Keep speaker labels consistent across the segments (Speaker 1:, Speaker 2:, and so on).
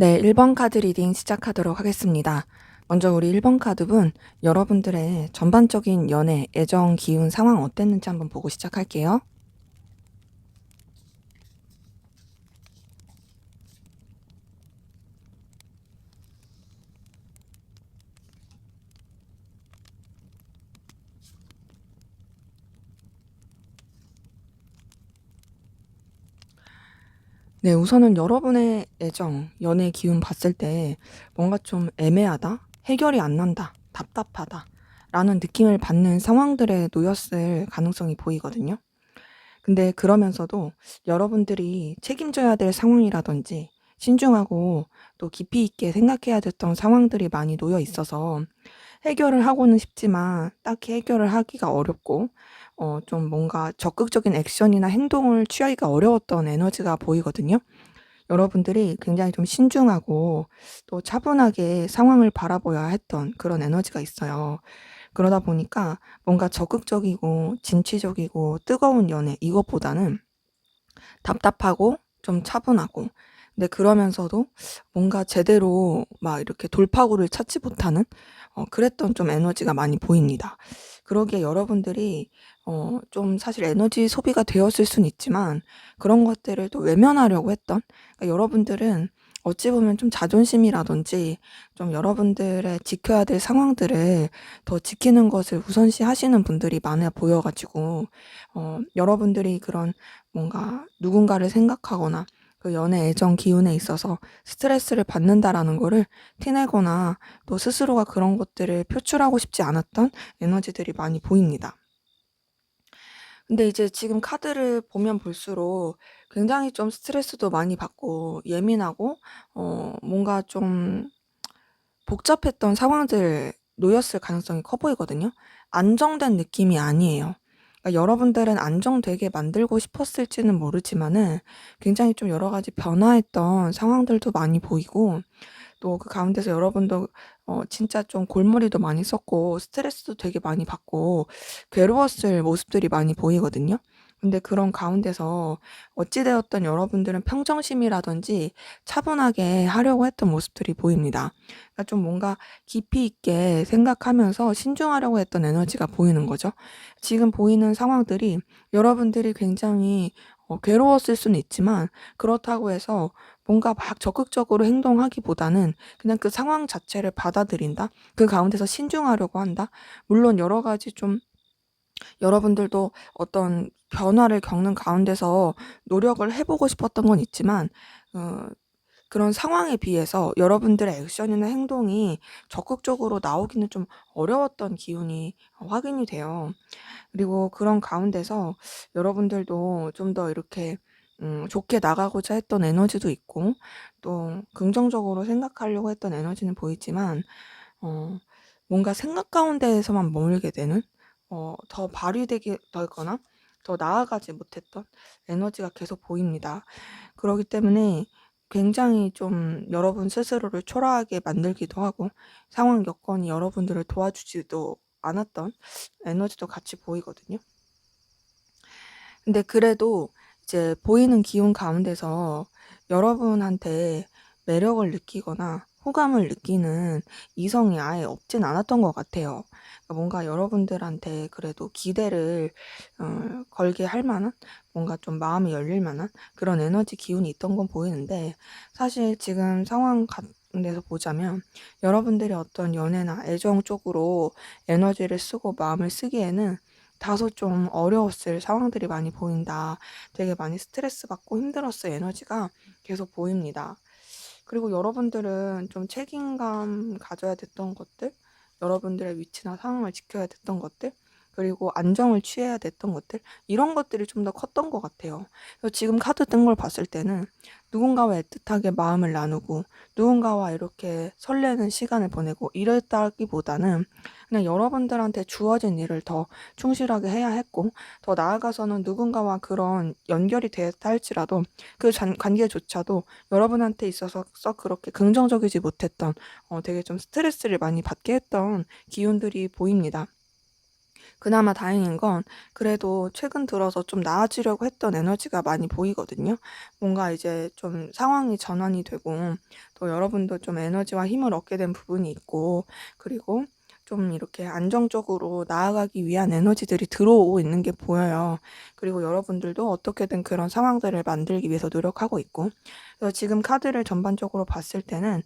Speaker 1: 네, 1번 카드 리딩 시작하도록 하겠습니다. 먼저 우리 1번 카드분, 여러분들의 전반적인 연애, 애정, 기운, 상황 어땠는지 한번 보고 시작할게요. 네, 우선은 여러분의 애정, 연애 기운 봤을 때 뭔가 좀 애매하다, 해결이 안 난다, 답답하다 라는 느낌을 받는 상황들에 놓였을 가능성이 보이거든요. 근데 그러면서도 여러분들이 책임져야 될 상황이라든지 신중하고 또 깊이 있게 생각해야 됐던 상황들이 많이 놓여 있어서 해결을 하고는 싶지만 딱히 해결을 하기가 어렵고 좀 뭔가 적극적인 액션이나 행동을 취하기가 어려웠던 에너지가 보이거든요. 여러분들이 굉장히 좀 신중하고 또 차분하게 상황을 바라봐야 했던 그런 에너지가 있어요. 그러다 보니까 뭔가 적극적이고 진취적이고 뜨거운 연애 이것보다는 답답하고 좀 차분하고 근데 그러면서도 뭔가 제대로 막 이렇게 돌파구를 찾지 못하는 그랬던 좀 에너지가 많이 보입니다. 그러기에 여러분들이 좀 사실 에너지 소비가 되었을 수는 있지만 그런 것들을 또 외면하려고 했던 그러니까 여러분들은 어찌 보면 좀 자존심이라든지 좀 여러분들의 지켜야 될 상황들을 더 지키는 것을 우선시하시는 분들이 많아 보여 가지고 여러분들이 그런 뭔가 누군가를 생각하거나 그 연애 애정 기운에 있어서 스트레스를 받는다라는 거를 티내거나 또 스스로가 그런 것들을 표출하고 싶지 않았던 에너지들이 많이 보입니다. 근데 이제 지금 카드를 보면 볼수록 굉장히 좀 스트레스도 많이 받고 예민하고 뭔가 좀 복잡했던 상황들 놓였을 가능성이 커 보이거든요. 안정된 느낌이 아니에요. 그러니까 여러분들은 안정되게 만들고 싶었을지는 모르지만은 굉장히 좀 여러 가지 변화했던 상황들도 많이 보이고 또 그 가운데서 여러분도 진짜 좀 골머리도 많이 썼고 스트레스도 되게 많이 받고 괴로웠을 모습들이 많이 보이거든요. 근데 그런 가운데서 어찌 되었든 여러분들은 평정심이라든지 차분하게 하려고 했던 모습들이 보입니다. 그러니까 좀 뭔가 깊이 있게 생각하면서 신중하려고 했던 에너지가 보이는 거죠. 지금 보이는 상황들이 여러분들이 굉장히 괴로웠을 수는 있지만 그렇다고 해서 뭔가 막 적극적으로 행동하기보다는 그냥 그 상황 자체를 받아들인다. 그 가운데서 신중하려고 한다. 물론 여러 가지 좀 여러분들도 어떤 변화를 겪는 가운데서 노력을 해 보고 싶었던 건 있지만 어 그런 상황에 비해서 여러분들의 액션이나 행동이 적극적으로 나오기는 좀 어려웠던 기운이 확인이 돼요. 그리고 그런 가운데서 여러분들도 좀 더 이렇게 좋게 나가고자 했던 에너지도 있고 또 긍정적으로 생각하려고 했던 에너지는 보이지만 어 뭔가 생각 가운데에서만 머물게 되는 더 발휘되게 되거나 더 나아가지 못했던 에너지가 계속 보입니다. 그러기 때문에 굉장히 좀 여러분 스스로를 초라하게 만들기도 하고 상황 여건이 여러분들을 도와주지도 않았던 에너지도 같이 보이거든요. 근데 그래도 이제 보이는 기운 가운데서 여러분한테 매력을 느끼거나 호감을 느끼는 이성이 아예 없진 않았던 것 같아요. 그러니까 뭔가 여러분들한테 그래도 기대를 걸게 할 만한 뭔가 좀 마음이 열릴 만한 그런 에너지 기운이 있던 건 보이는데 사실 지금 상황 가운데서 보자면 여러분들이 어떤 연애나 애정 쪽으로 에너지를 쓰고 마음을 쓰기에는 다소 좀 어려웠을 상황들이 많이 보인다. 되게 많이 스트레스 받고 힘들었을 에너지가 계속 보입니다. 그리고 여러분들은 좀 책임감 가져야 됐던 것들, 여러분들의 위치나 상황을 지켜야 됐던 것들, 그리고 안정을 취해야 됐던 것들, 이런 것들이 좀 더 컸던 것 같아요. 그래서 지금 카드 뜬 걸 봤을 때는 누군가와 애틋하게 마음을 나누고, 누군가와 이렇게 설레는 시간을 보내고 이랬다기보다는 그냥 여러분들한테 주어진 일을 더 충실하게 해야 했고, 더 나아가서는 누군가와 그런 연결이 됐다 할지라도 그 관계조차도 여러분한테 있어서 썩 그렇게 긍정적이지 못했던 되게 좀 스트레스를 많이 받게 했던 기운들이 보입니다. 그나마 다행인 건 그래도 최근 들어서 좀 나아지려고 했던 에너지가 많이 보이거든요. 뭔가 이제 좀 상황이 전환이 되고 또 여러분도 좀 에너지와 힘을 얻게 된 부분이 있고 그리고 좀 이렇게 안정적으로 나아가기 위한 에너지들이 들어오고 있는 게 보여요. 그리고 여러분들도 어떻게든 그런 상황들을 만들기 위해서 노력하고 있고 그래서 지금 카드를 전반적으로 봤을 때는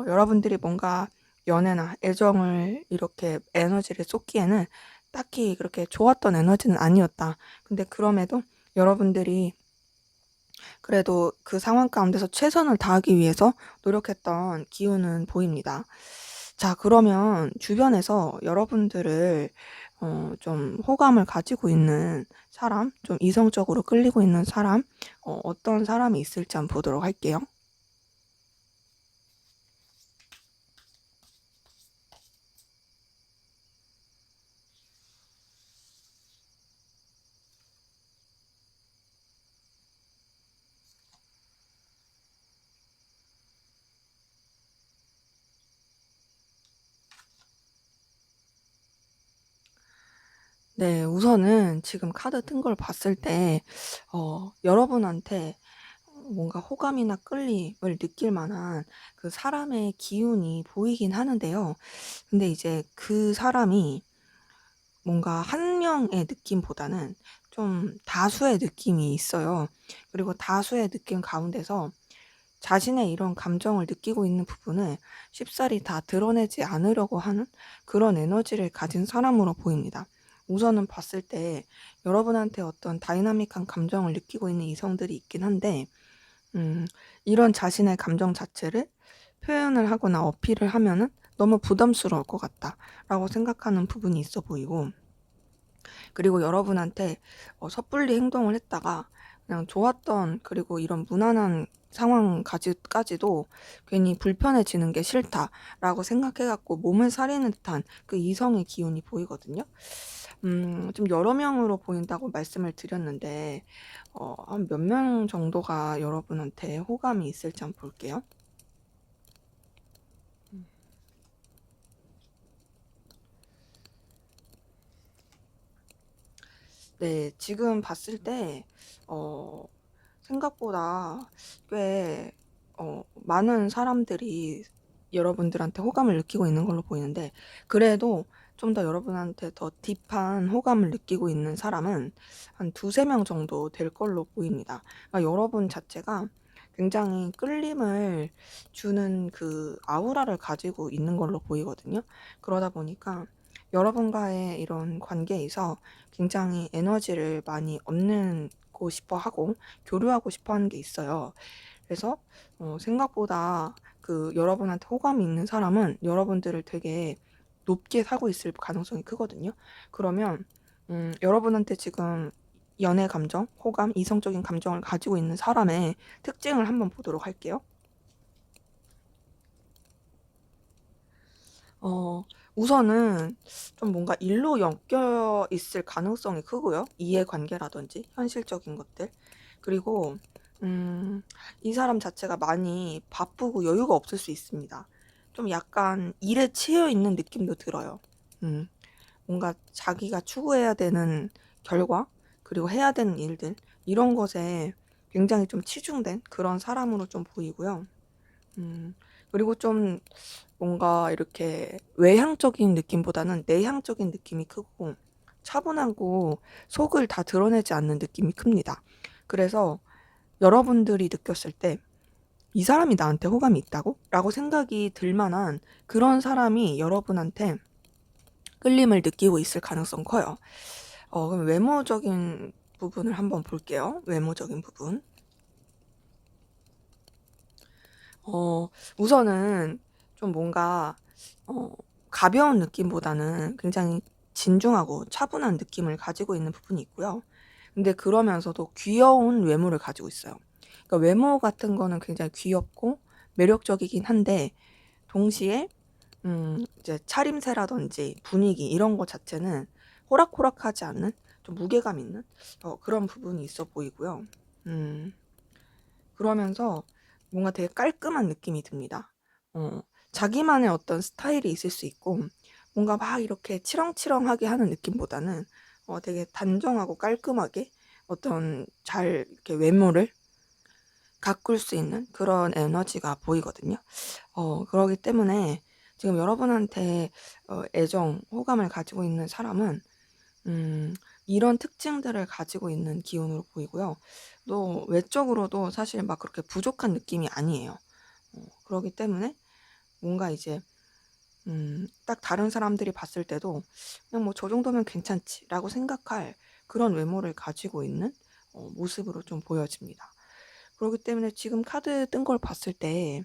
Speaker 1: 여러분들이 뭔가 연애나 애정을 이렇게 에너지를 쏟기에는 딱히 그렇게 좋았던 에너지는 아니었다. 근데 그럼에도 여러분들이 그래도 그 상황 가운데서 최선을 다하기 위해서 노력했던 기운은 보입니다. 자, 그러면 주변에서 여러분들을 좀 호감을 가지고 있는 사람, 좀 이성적으로 끌리고 있는 사람, 어떤 사람이 있을지 한번 보도록 할게요. 네. 우선은 지금 카드 뜬 걸 봤을 때 여러분한테 뭔가 호감이나 끌림을 느낄 만한 그 사람의 기운이 보이긴 하는데요. 근데 이제 그 사람이 뭔가 한 명의 느낌보다는 좀 다수의 느낌이 있어요. 그리고 다수의 느낌 가운데서 자신의 이런 감정을 느끼고 있는 부분을 쉽사리 다 드러내지 않으려고 하는 그런 에너지를 가진 사람으로 보입니다. 우선은 봤을 때 여러분한테 어떤 다이나믹한 감정을 느끼고 있는 이성들이 있긴 한데 이런 자신의 감정 자체를 표현을 하거나 어필을 하면은 너무 부담스러울 것 같다라고 생각하는 부분이 있어 보이고 그리고 여러분한테 섣불리 행동을 했다가 그냥 좋았던 그리고 이런 무난한 상황까지도 괜히 불편해지는 게 싫다라고 생각해 갖고 몸을 사리는 듯한 그 이성의 기운이 보이거든요. 좀 여러 명으로 보인다고 말씀을 드렸는데 한 몇 명 정도가 여러분한테 호감이 있을지 한번 볼게요. 음. 네. 지금 봤을 때 어 생각보다 꽤 많은 사람들이 여러분들한테 호감을 느끼고 있는 걸로 보이는데 그래도 좀 더 여러분한테 더 딥한 호감을 느끼고 있는 사람은 한 두세 명 정도 될 걸로 보입니다. 그러니까 여러분 자체가 굉장히 끌림을 주는 그 아우라를 가지고 있는 걸로 보이거든요. 그러다 보니까 여러분과의 이런 관계에서 굉장히 에너지를 많이 얻는 고 싶어 하고 교류하고 싶어 하는 게 있어요. 그래서 생각보다 그 여러분한테 호감이 있는 사람은 여러분들을 되게 높게 사고 있을 가능성이 크거든요. 그러면 여러분한테 지금 연애 감정, 호감, 이성적인 감정을 가지고 있는 사람의 특징을 한번 보도록 할게요. 어, 우선은 좀 뭔가 일로 엮여 있을 가능성이 크고요. 이해관계라든지 현실적인 것들. 그리고 음, 이 사람 자체가 많이 바쁘고 여유가 없을 수 있습니다. 좀 약간 일에 치여 있는 느낌도 들어요. 음, 뭔가 자기가 추구해야 되는 결과, 그리고 해야 되는 일들, 이런 것에 굉장히 좀 치중된 그런 사람으로 좀 보이고요. 음, 그리고 좀 뭔가 이렇게 외향적인 느낌보다는 내향적인 느낌이 크고 차분하고 속을 다 드러내지 않는 느낌이 큽니다. 그래서 여러분들이 느꼈을 때 이 사람이 나한테 호감이 있다고? 라고 생각이 들 만한 그런 사람이 여러분한테 끌림을 느끼고 있을 가능성 커요. 그럼 외모적인 부분을 한번 볼게요. 외모적인 부분. 우선은 좀 뭔가 어, 가벼운 느낌보다는 굉장히 진중하고 차분한 느낌을 가지고 있는 부분이 있고요. 근데 그러면서도 귀여운 외모를 가지고 있어요. 그러니까 외모 같은 거는 굉장히 귀엽고 매력적이긴 한데 동시에 이제 차림새라든지 분위기 이런 거 자체는 호락호락하지 않는 좀 무게감 있는 그런 부분이 있어 보이고요. 음, 그러면서 뭔가 되게 깔끔한 느낌이 듭니다. 자기만의 어떤 스타일이 있을 수 있고 뭔가 막 이렇게 치렁치렁하게 하는 느낌보다는 되게 단정하고 깔끔하게 어떤 잘 이렇게 외모를 가꿀 수 있는 그런 에너지가 보이거든요. 그러기 때문에 지금 여러분한테 애정, 호감을 가지고 있는 사람은 음, 이런 특징들을 가지고 있는 기운으로 보이고요. 또 외적으로도 사실 막 그렇게 부족한 느낌이 아니에요. 그러기 때문에 뭔가 이제 딱 다른 사람들이 봤을 때도 그냥 뭐 저 정도면 괜찮지라고 생각할 그런 외모를 가지고 있는 모습으로 좀 보여집니다. 그렇기 때문에 지금 카드 뜬 걸 봤을 때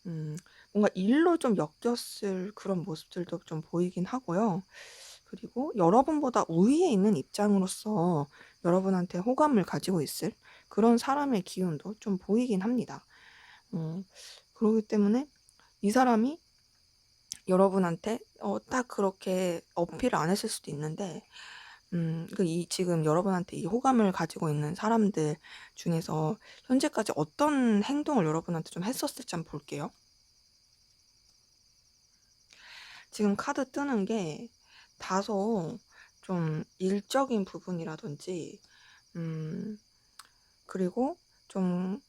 Speaker 1: 음, 뭔가 일로 좀 엮였을 그런 모습들도 좀 보이긴 하고요. 그리고 여러분보다 우위에 있는 입장으로서 여러분한테 호감을 가지고 있을 그런 사람의 기운도 좀 보이긴 합니다. 그렇기 때문에 이 사람이 여러분한테 딱 그렇게 어필을 안 했을 수도 있는데 지금 여러분한테 이 호감을 가지고 있는 사람들 중에서 현재까지 어떤 행동을 여러분한테 좀 했었을지 한번 볼게요. 지금 카드 뜨는 게 다소 좀 일적인 부분이라든지, 음, 그리고 좀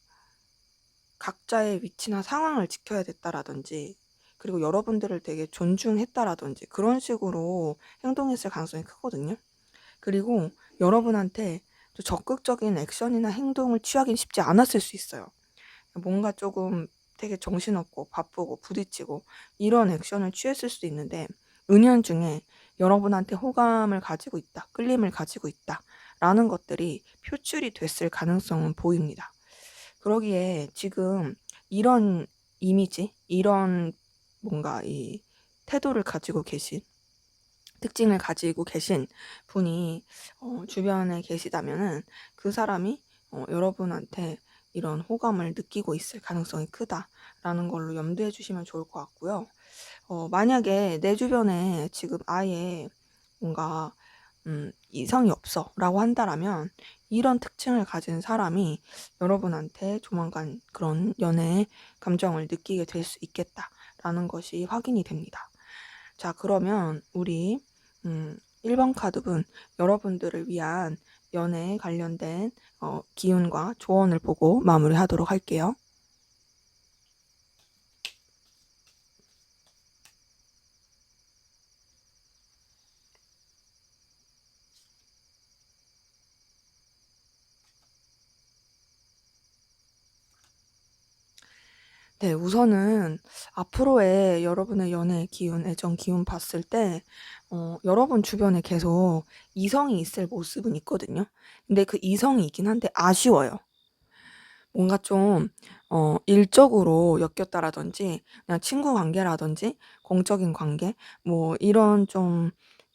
Speaker 1: 각자의 위치나 상황을 지켜야 됐다라든지, 그리고 여러분들을 되게 존중했다라든지, 그런 식으로 행동했을 가능성이 크거든요. 그리고 여러분한테 또 적극적인 액션이나 행동을 취하긴 쉽지 않았을 수 있어요. 뭔가 조금 되게 정신없고 바쁘고 부딪히고 이런 액션을 취했을 수도 있는데 은연중에 여러분한테 호감을 가지고 있다, 끌림을 가지고 있다 라는 것들이 표출이 됐을 가능성은 보입니다. 그러기에 지금 이런 이미지, 이런 뭔가 이 태도를 가지고 계신 특징을 가지고 계신 분이 주변에 계시다면은 그 사람이 여러분한테 이런 호감을 느끼고 있을 가능성이 크다라는 걸로 염두해 주시면 좋을 것 같고요. 만약에 내 주변에 지금 아예 뭔가 이성이 없어라고 한다라면 이런 특징을 가진 사람이 여러분한테 조만간 그런 연애의 감정을 느끼게 될 수 있겠다라는 것이 확인이 됩니다. 자, 그러면 우리 1번 카드분 여러분들을 위한 연애에 관련된 기운과 조언을 보고 마무리하도록 할게요. 네, 우선은 앞으로의 여러분의 연애 기운, 애정 기운 봤을 때, 여러분 주변에 계속 이성이 있을 모습은 있거든요. 근데 그 이성이 있긴 한데 아쉬워요. 뭔가 좀, 일적으로 엮였다라든지 그냥 친구 관계라든지 공적인 관계 뭐 이런 좀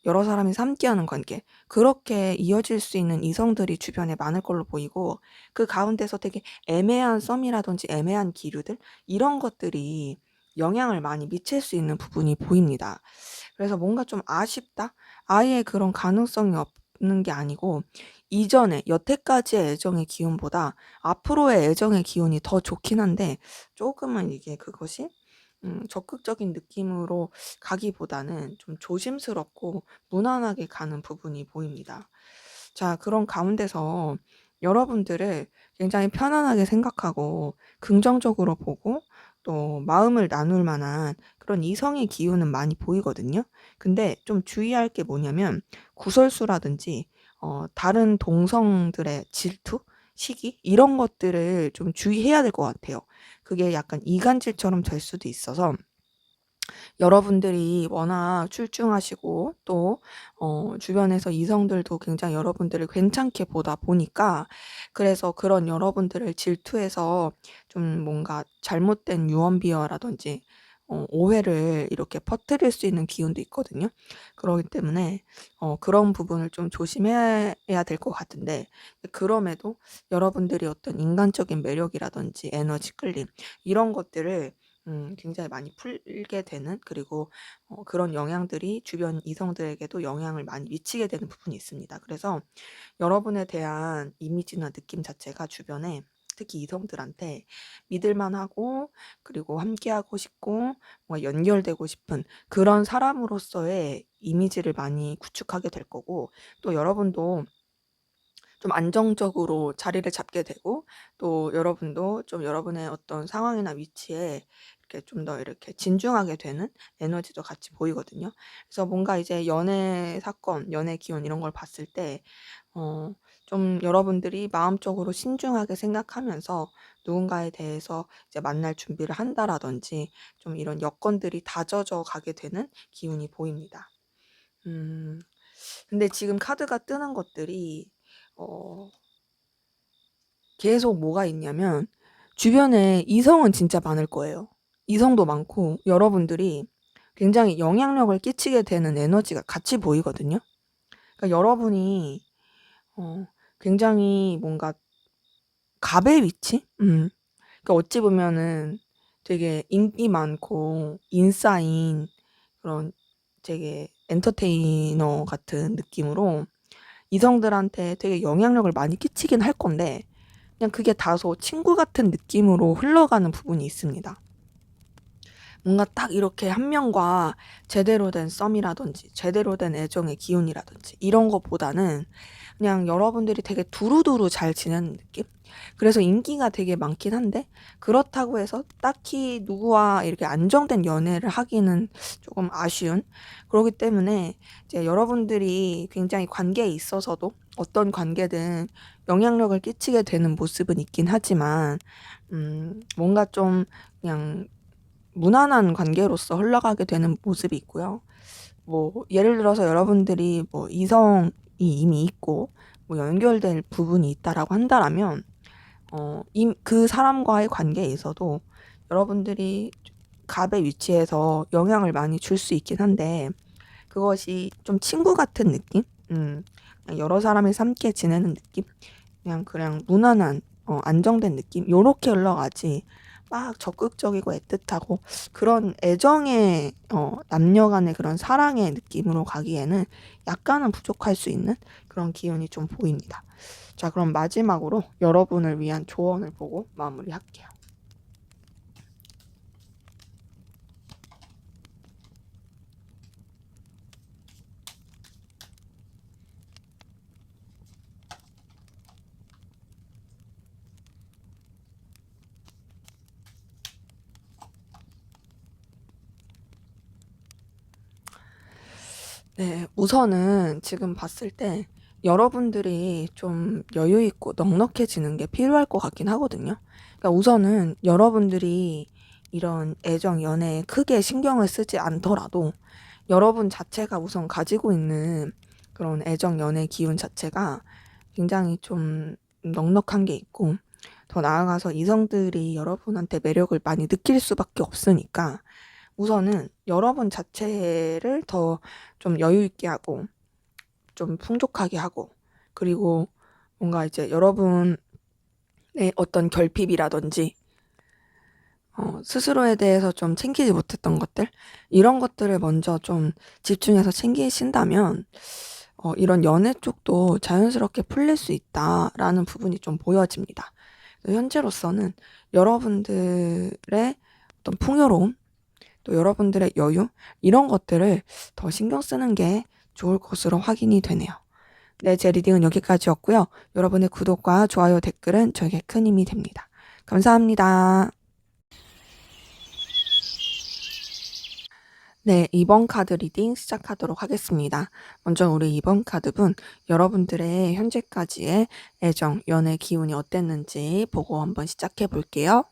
Speaker 1: 여러 사람이 함께하는 관계 그렇게 이어질 수 있는 이성들이 주변에 많을 걸로 보이고 그 가운데서 되게 애매한 썸이라든지 애매한 기류들 이런 것들이 영향을 많이 미칠 수 있는 부분이 보입니다. 그래서 뭔가 좀 아쉽다? 아예 그런 가능성이 없는 게 아니고 이전에 여태까지의 애정의 기운보다 앞으로의 애정의 기운이 더 좋긴 한데 조금은 이게 그것이 적극적인 느낌으로 가기보다는 좀 조심스럽고 무난하게 가는 부분이 보입니다. 자, 그런 가운데서 여러분들을 굉장히 편안하게 생각하고 긍정적으로 보고 또 마음을 나눌 만한 그런 이성의 기운은 많이 보이거든요. 근데 좀 주의할 게 뭐냐면 구설수라든지 다른 동성들의 질투, 시기 이런 것들을 좀 주의해야 될 것 같아요. 그게 약간 이간질처럼 될 수도 있어서 여러분들이 워낙 출중하시고 또 주변에서 이성들도 굉장히 여러분들을 괜찮게 보다 보니까 그래서 그런 여러분들을 질투해서 좀 뭔가 잘못된 유언비어라든지 오해를 이렇게 퍼뜨릴 수 있는 기운도 있거든요. 그렇기 때문에 그런 부분을 좀 조심해야 될 것 같은데 그럼에도 여러분들이 어떤 인간적인 매력이라든지 에너지 끌림 이런 것들을 굉장히 많이 풀게 되는 그리고 그런 영향들이 주변 이성들에게도 영향을 많이 미치게 되는 부분이 있습니다. 그래서 여러분에 대한 이미지나 느낌 자체가 주변에 특히 이성들한테 믿을 만하고 그리고 함께하고 싶고 뭔가 연결되고 싶은 그런 사람으로서의 이미지를 많이 구축하게 될 거고 또 여러분도 좀 안정적으로 자리를 잡게 되고 또 여러분도 좀 여러분의 어떤 상황이나 위치에 이렇게 좀 더 이렇게 진중하게 되는 에너지도 같이 보이거든요. 그래서 뭔가 이제 연애 사건, 연애 기운 이런 걸 봤을 때 좀 여러분들이 마음적으로 신중하게 생각하면서 누군가에 대해서 이제 만날 준비를 한다라든지 좀 이런 여건들이 다져져 가게 되는 기운이 보입니다. 음. 근데 지금 카드가 뜨는 것들이 어 계속 뭐가 있냐면 주변에 이성은 진짜 많을 거예요. 이성도 많고 여러분들이 굉장히 영향력을 끼치게 되는 에너지가 같이 보이거든요. 그러니까 여러분이 굉장히 뭔가 갑의 위치? 그러니까 어찌 보면은 되게 인기 많고 인싸인 그런 되게 엔터테이너 같은 느낌으로 이성들한테 되게 영향력을 많이 끼치긴 할 건데 그냥 그게 다소 친구 같은 느낌으로 흘러가는 부분이 있습니다. 뭔가 딱 이렇게 한 명과 제대로 된 썸이라든지 제대로 된 애정의 기운이라든지 이런 것보다는 그냥 여러분들이 되게 두루두루 잘 지내는 느낌? 그래서 인기가 되게 많긴 한데 그렇다고 해서 딱히 누구와 이렇게 안정된 연애를 하기는 조금 아쉬운 그렇기 때문에 이제 여러분들이 굉장히 관계에 있어서도 어떤 관계든 영향력을 끼치게 되는 모습은 있긴 하지만 뭔가 좀 그냥 무난한 관계로서 흘러가게 되는 모습이 있고요. 뭐 예를 들어서 여러분들이 뭐 이성이 이미 있고 뭐 연결될 부분이 있다라고 한다라면 그 사람과의 관계에 있어도 여러분들이 갑의 위치에서 영향을 많이 줄 수 있긴 한데 그것이 좀 친구 같은 느낌? 그냥 여러 사람이 함께 지내는 느낌? 그냥 무난한 안정된 느낌? 요렇게 흘러가지 막 적극적이고 애틋하고 그런 애정의 남녀 간의 그런 사랑의 느낌으로 가기에는 약간은 부족할 수 있는 그런 기운이 좀 보입니다. 자, 그럼 마지막으로 여러분을 위한 조언을 보고 마무리할게요. 네, 우선은 지금 봤을 때 여러분들이 좀 여유 있고 넉넉해지는 게 필요할 것 같긴 하거든요. 그러니까 우선은 여러분들이 이런 애정, 연애에 크게 신경을 쓰지 않더라도 여러분 자체가 우선 가지고 있는 그런 애정, 연애 기운 자체가 굉장히 좀 넉넉한 게 있고 더 나아가서 이성들이 여러분한테 매력을 많이 느낄 수밖에 없으니까 우선은 여러분 자체를 더 좀 여유 있게 하고 좀 풍족하게 하고 그리고 뭔가 이제 여러분의 어떤 결핍이라든지 스스로에 대해서 좀 챙기지 못했던 것들 이런 것들을 먼저 좀 집중해서 챙기신다면 이런 연애 쪽도 자연스럽게 풀릴 수 있다라는 부분이 좀 보여집니다. 현재로서는 여러분들의 어떤 풍요로움 또 여러분들의 여유 이런 것들을 더 신경 쓰는 게 좋을 것으로 확인이 되네요. 네, 제 리딩은 여기까지였고요. 여러분의 구독과 좋아요, 댓글은 저에게 큰 힘이 됩니다. 감사합니다. 네, 2번 카드 리딩 시작하도록 하겠습니다. 먼저 우리 2번 카드분, 여러분들의 현재까지의 애정, 연애 기운이 어땠는지 보고 한번 시작해 볼게요.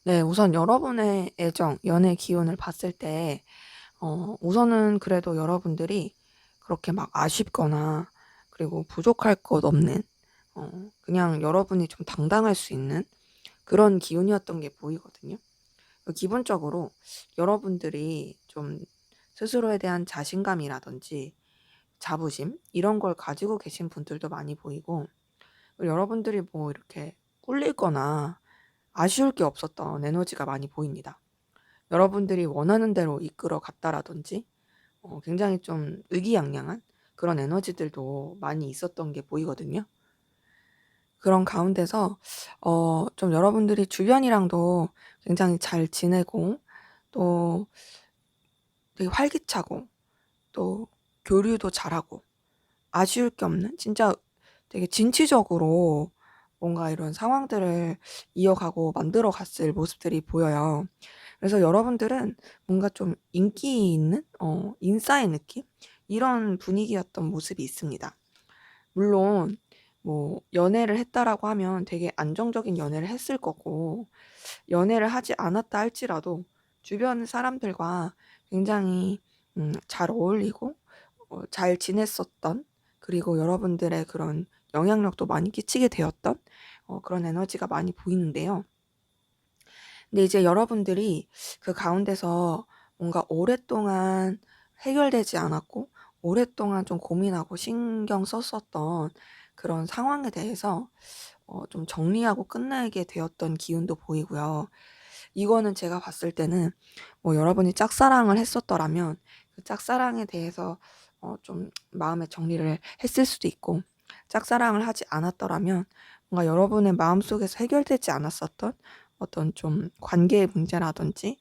Speaker 1: 네, 우선 여러분의 애정, 연애 기운을 봤을 때, 우선은 그래도 여러분들이 그렇게 막 아쉽거나, 그리고 부족할 것 없는, 그냥 여러분이 좀 당당할 수 있는 그런 기운이었던 게 보이거든요. 기본적으로 여러분들이 좀 스스로에 대한 자신감이라든지 자부심, 이런 걸 가지고 계신 분들도 많이 보이고, 여러분들이 뭐 이렇게 꿀리거나 아쉬울 게 없었던 에너지가 많이 보입니다. 여러분들이 원하는 대로 이끌어 갔다라든지 굉장히 좀 의기양양한 그런 에너지들도 많이 있었던 게 보이거든요. 그런 가운데서 좀 여러분들이 주변이랑도 굉장히 잘 지내고 또 되게 활기차고 또 교류도 잘하고 아쉬울 게 없는 진짜 되게 진취적으로 뭔가 이런 상황들을 이어가고 만들어 갔을 모습들이 보여요. 그래서 여러분들은 뭔가 좀 인기 있는 인싸의 느낌? 이런 분위기였던 모습이 있습니다. 물론 뭐 연애를 했다라고 하면 되게 안정적인 연애를 했을 거고 연애를 하지 않았다 할지라도 주변 사람들과 굉장히 잘 어울리고 잘 지냈었던 그리고 여러분들의 그런 영향력도 많이 끼치게 되었던 그런 에너지가 많이 보이는데요. 근데 이제 여러분들이 그 가운데서 뭔가 오랫동안 해결되지 않았고 오랫동안 좀 고민하고 신경 썼었던 그런 상황에 대해서 좀 정리하고 끝나게 되었던 기운도 보이고요. 이거는 제가 봤을 때는 뭐 여러분이 짝사랑을 했었더라면 그 짝사랑에 대해서 좀 마음의 정리를 했을 수도 있고 짝사랑을 하지 않았더라면 뭔가 여러분의 마음속에서 해결되지 않았었던 어떤 좀 관계의 문제라든지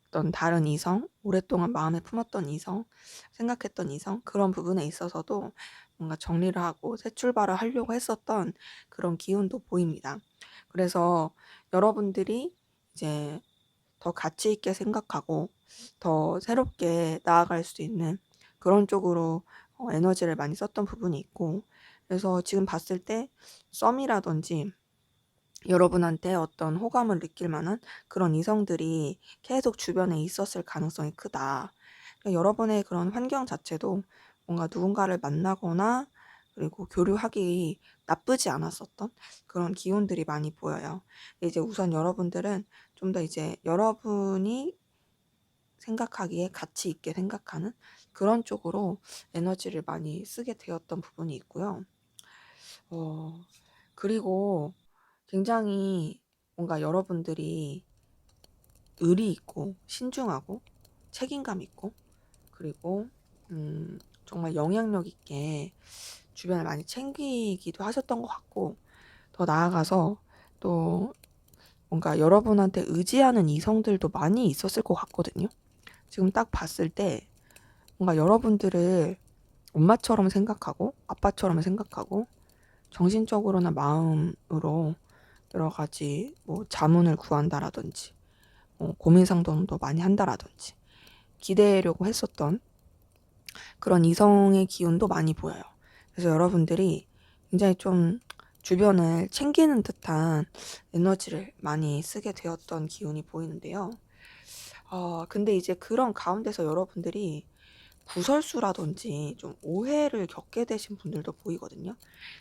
Speaker 1: 어떤 다른 이성, 오랫동안 마음에 품었던 이성, 생각했던 이성 그런 부분에 있어서도 뭔가 정리를 하고 새 출발을 하려고 했었던 그런 기운도 보입니다. 그래서 여러분들이 이제 더 가치 있게 생각하고 더 새롭게 나아갈 수 있는 그런 쪽으로 에너지를 많이 썼던 부분이 있고 그래서 지금 봤을 때 썸이라든지 여러분한테 어떤 호감을 느낄 만한 그런 이성들이 계속 주변에 있었을 가능성이 크다. 그러니까 여러분의 그런 환경 자체도 뭔가 누군가를 만나거나 그리고 교류하기 나쁘지 않았었던 그런 기운들이 많이 보여요. 이제 우선 여러분들은 좀 더 이제 여러분이 생각하기에 가치 있게 생각하는 그런 쪽으로 에너지를 많이 쓰게 되었던 부분이 있고요. 그리고 굉장히 뭔가 여러분들이 의리 있고 신중하고 책임감 있고 그리고 정말 영향력 있게 주변을 많이 챙기기도 하셨던 것 같고 더 나아가서 또 뭔가 여러분한테 의지하는 이성들도 많이 있었을 것 같거든요. 지금 딱 봤을 때 뭔가 여러분들을 엄마처럼 생각하고 아빠처럼 생각하고 정신적으로나 마음으로 여러 가지 뭐 자문을 구한다라든지 고민 상담도 많이 한다라든지 기대려고 했었던 그런 이성의 기운도 많이 보여요. 그래서 여러분들이 굉장히 좀 주변을 챙기는 듯한 에너지를 많이 쓰게 되었던 기운이 보이는데요. 근데 이제 그런 가운데서 여러분들이 구설수라든지 좀 오해를 겪게 되신 분들도 보이거든요.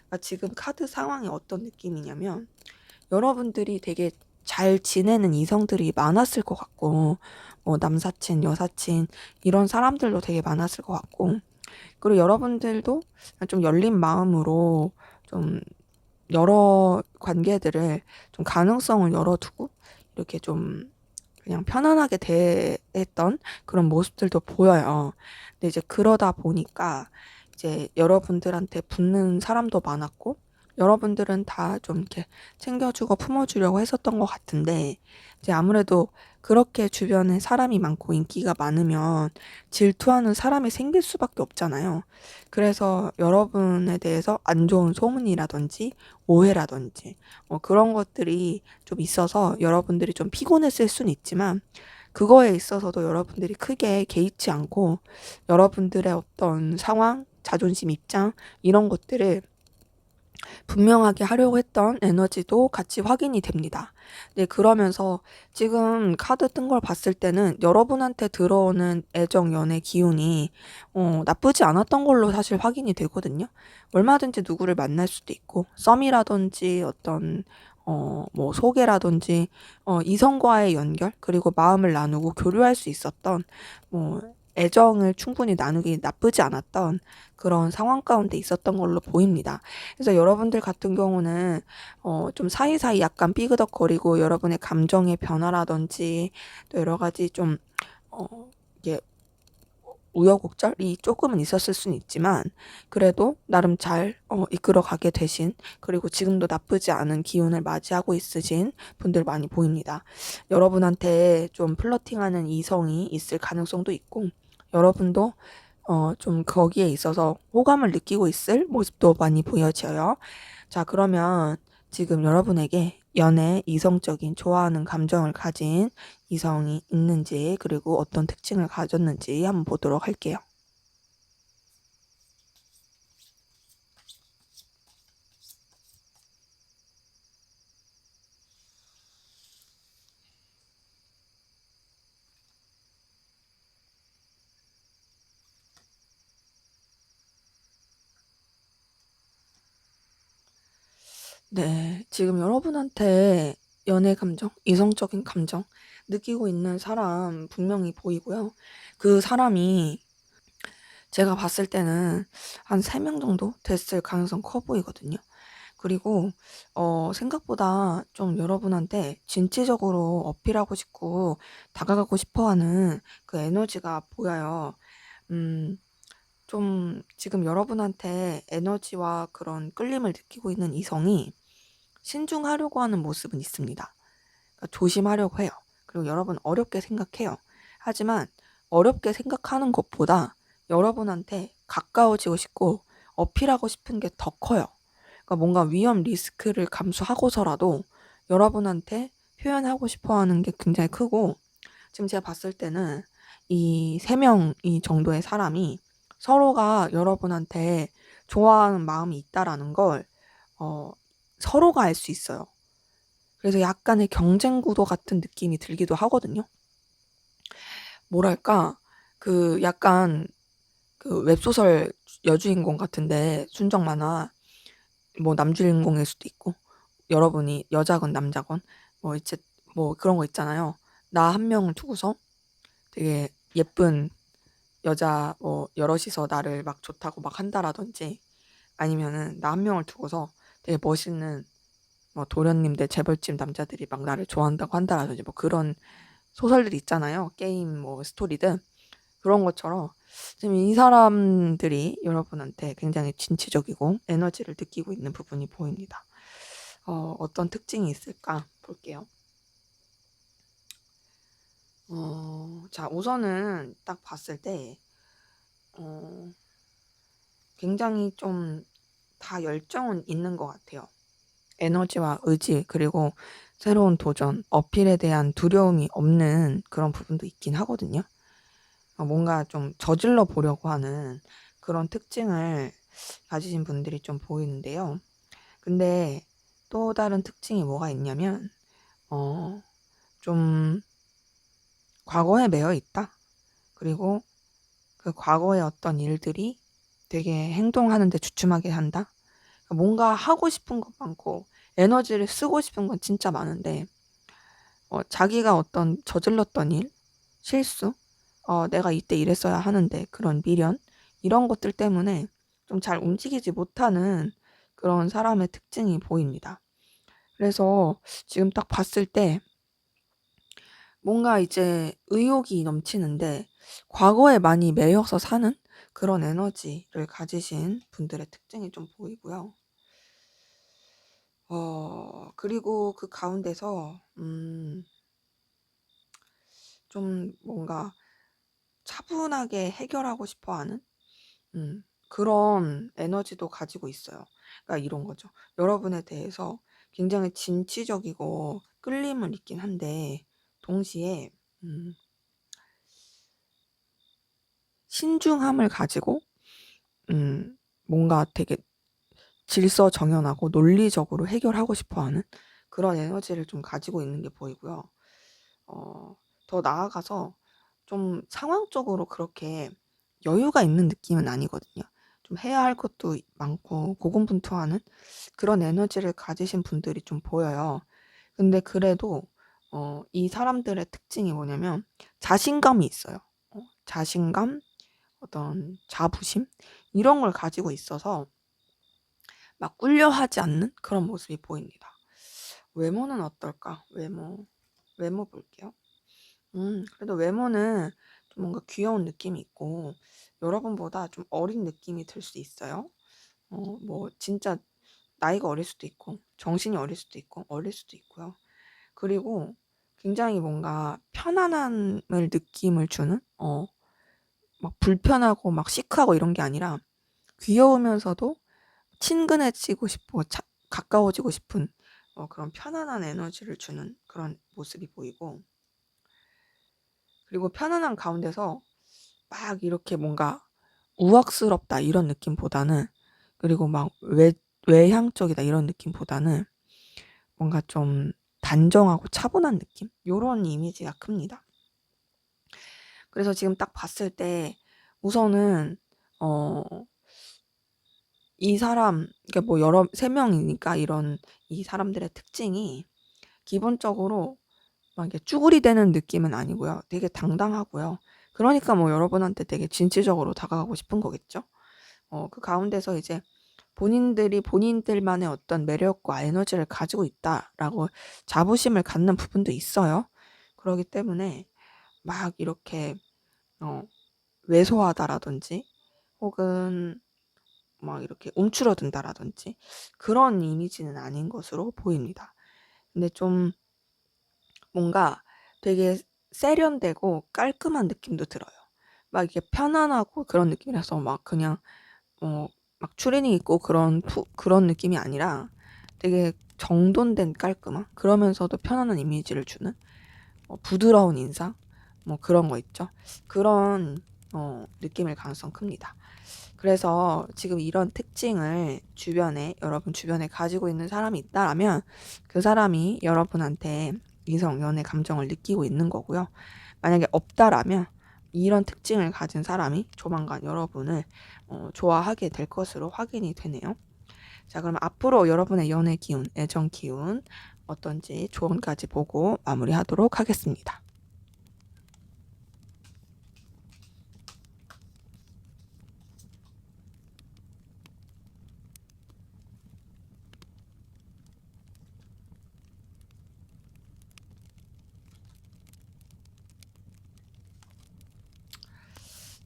Speaker 1: 그러니까 지금 카드 상황이 어떤 느낌이냐면 여러분들이 되게 잘 지내는 이성들이 많았을 것 같고, 뭐 남사친, 여사친 이런 사람들도 되게 많았을 것 같고, 그리고 여러분들도 좀 열린 마음으로 좀 여러 관계들을 좀 가능성을 열어두고 이렇게 좀 그냥 편안하게 대했던 그런 모습들도 보여요. 근데 이제 그러다 보니까 이제 여러분들한테 붙는 사람도 많았고, 여러분들은 다 좀 이렇게 챙겨주고 품어주려고 했었던 것 같은데, 이제 아무래도 그렇게 주변에 사람이 많고 인기가 많으면 질투하는 사람이 생길 수밖에 없잖아요. 그래서 여러분에 대해서 안 좋은 소문이라든지 오해라든지 그런 것들이 좀 있어서 여러분들이 좀 피곤했을 수는 있지만 그거에 있어서도 여러분들이 크게 개의치 않고 여러분들의 어떤 상황, 자존심, 입장 이런 것들을 분명하게 하려고 했던 에너지도 같이 확인이 됩니다. 네, 그러면서 지금 카드 뜬 걸 봤을 때는 여러분한테 들어오는 애정, 연애 기운이 나쁘지 않았던 걸로 사실 확인이 되거든요. 얼마든지 누구를 만날 수도 있고 썸이라든지 어떤 뭐 소개라든지 이성과의 연결 그리고 마음을 나누고 교류할 수 있었던 뭐 애정을 충분히 나누기 나쁘지 않았던 그런 상황 가운데 있었던 걸로 보입니다. 그래서 여러분들 같은 경우는 좀 사이사이 약간 삐그덕거리고 여러분의 감정의 변화라든지 또 여러 가지 좀 이게 우여곡절이 조금은 있었을 수는 있지만 그래도 나름 잘 이끌어 가게 되신 그리고 지금도 나쁘지 않은 기운을 맞이하고 있으신 분들 많이 보입니다. 여러분한테 좀 플러팅하는 이성이 있을 가능성도 있고 여러분도 좀 거기에 있어서 호감을 느끼고 있을 모습도 많이 보여져요. 자, 그러면 지금 여러분에게 연애, 이성적인 좋아하는 감정을 가진 이성이 있는지, 그리고 어떤 특징을 가졌는지 한번 보도록 할게요. 네, 지금 여러분한테 연애 감정, 이성적인 감정 느끼고 있는 사람 분명히 보이고요. 그 사람이 제가 봤을 때는 한 3명 정도 됐을 가능성 커 보이거든요. 그리고 생각보다 좀 여러분한테 진취적으로 어필하고 싶고 다가가고 싶어 하는 그 에너지가 보여요. 음, 좀 지금 여러분한테 에너지와 그런 끌림을 느끼고 있는 이성이 신중하려고 하는 모습은 있습니다. 그러니까 조심하려고 해요. 그리고 여러분 어렵게 생각해요. 하지만 어렵게 생각하는 것보다 여러분한테 가까워지고 싶고 어필하고 싶은 게 더 커요. 그러니까 뭔가 위험 리스크를 감수하고서라도 여러분한테 표현하고 싶어 하는 게 굉장히 크고 지금 제가 봤을 때는 이 3명 정도의 사람이 서로가 여러분한테 좋아하는 마음이 있다라는 걸 어, 서로가 알 수 있어요. 그래서 약간의 경쟁 구도 같은 느낌이 들기도 하거든요. 뭐랄까, 그 약간 그 웹소설 여주인공 같은데 순정 만화 뭐 남주인공일 수도 있고 여러분이 여자건 남자건 뭐 이제 뭐 그런 거 있잖아요. 나 한 명을 두고서 되게 예쁜 여자 뭐 여럿이서 나를 막 좋다고 막 한다라든지 아니면은 나 한 명을 두고서 되게 멋있는 뭐 도련님들 재벌집 남자들이 막 나를 좋아한다고 한다라든지 뭐 그런 소설들이 있잖아요. 게임 뭐 스토리든 그런 것처럼 지금 이 사람들이 여러분한테 굉장히 진취적이고 에너지를 느끼고 있는 부분이 보입니다. 어떤 특징이 있을까 볼게요. 자, 우선은 딱 봤을 때 어, 굉장히 좀 다 열정은 있는 것 같아요. 에너지와 의지, 그리고 새로운 도전, 어필에 대한 두려움이 없는 그런 부분도 있긴 하거든요. 뭔가 좀 저질러 보려고 하는 그런 특징을 가지신 분들이 좀 보이는데요. 근데 또 다른 특징이 뭐가 있냐면 좀 과거에 매여 있다. 그리고 그 과거의 어떤 일들이 되게 행동하는 데 주춤하게 한다. 뭔가 하고 싶은 것 많고 에너지를 쓰고 싶은 건 진짜 많은데 자기가 어떤 저질렀던 일, 실수, 내가 이때 이랬어야 하는데 그런 미련 이런 것들 때문에 좀 잘 움직이지 못하는 그런 사람의 특징이 보입니다. 그래서 지금 딱 봤을 때 뭔가 이제 의욕이 넘치는데 과거에 많이 매여서 사는 그런 에너지를 가지신 분들의 특징이 좀 보이고요. 그리고 그 가운데서 좀 뭔가 차분하게 해결하고 싶어 하는 그런 에너지도 가지고 있어요. 그러니까 이런 거죠. 여러분에 대해서 굉장히 진취적이고 끌림을 있긴 한데 동시에 신중함을 가지고 뭔가 되게 질서정연하고 논리적으로 해결하고 싶어 하는 그런 에너지를 좀 가지고 있는 게 보이고요. 더 나아가서 좀 상황적으로 그렇게 여유가 있는 느낌은 아니거든요. 좀 해야 할 것도 많고 고군분투하는 그런 에너지를 가지신 분들이 좀 보여요. 근데 그래도 이 사람들의 특징이 뭐냐면 자신감이 있어요. 자신감, 어떤 자부심 이런 걸 가지고 있어서 막 꿀려하지 않는 그런 모습이 보입니다. 외모는 어떨까? 외모 볼게요. 그래도 외모는 좀 뭔가 귀여운 느낌이 있고 여러분보다 좀 어린 느낌이 들 수 있어요. 뭐 진짜 나이가 어릴 수도 있고 정신이 어릴 수도 있고 어릴 수도 있고요. 그리고 굉장히 뭔가 편안함을 느낌을 주는 막 불편하고 막 시크하고 이런 게 아니라 귀여우면서도 친근해지고 싶고 가까워지고 싶은 그런 편안한 에너지를 주는 그런 모습이 보이고 그리고 편안한 가운데서 막 이렇게 뭔가 우악스럽다 이런 느낌보다는 그리고 막 외향적이다 이런 느낌보다는 뭔가 좀 단정하고 차분한 느낌? 요런 이미지가 큽니다. 그래서 지금 딱 봤을 때 우선은 이 사람 그러니까 뭐 세 명이니까 이런 이 사람들의 특징이 기본적으로 막 이렇게 쭈구리 되는 느낌은 아니고요. 되게 당당하고요. 그러니까 뭐 여러분한테 되게 진취적으로 다가가고 싶은 거겠죠. 그 가운데서 이제 본인들이 본인들만의 어떤 매력과 에너지를 가지고 있다라고 자부심을 갖는 부분도 있어요. 그렇기 때문에 막 이렇게 왜소하다라든지 혹은 막 이렇게 움츠러든다라든지 그런 이미지는 아닌 것으로 보입니다. 근데 좀 뭔가 되게 세련되고 깔끔한 느낌도 들어요. 막 이게 편안하고 그런 느낌이라서 막 그냥 막 추리닝 입고 그런 느낌이 아니라 되게 정돈된 깔끔함 그러면서도 편안한 이미지를 주는 부드러운 인상 뭐 그런 거 있죠. 그런 느낌일 가능성 큽니다. 그래서 지금 이런 특징을 여러분 주변에 가지고 있는 사람이 있다라면 그 사람이 여러분한테 이성, 연애, 감정을 느끼고 있는 거고요. 만약에 없다라면 이런 특징을 가진 사람이 조만간 여러분을 좋아하게 될 것으로 확인이 되네요. 자, 그럼 앞으로 여러분의 연애 기운, 애정 기운 어떤지 조언까지 보고 마무리하도록 하겠습니다.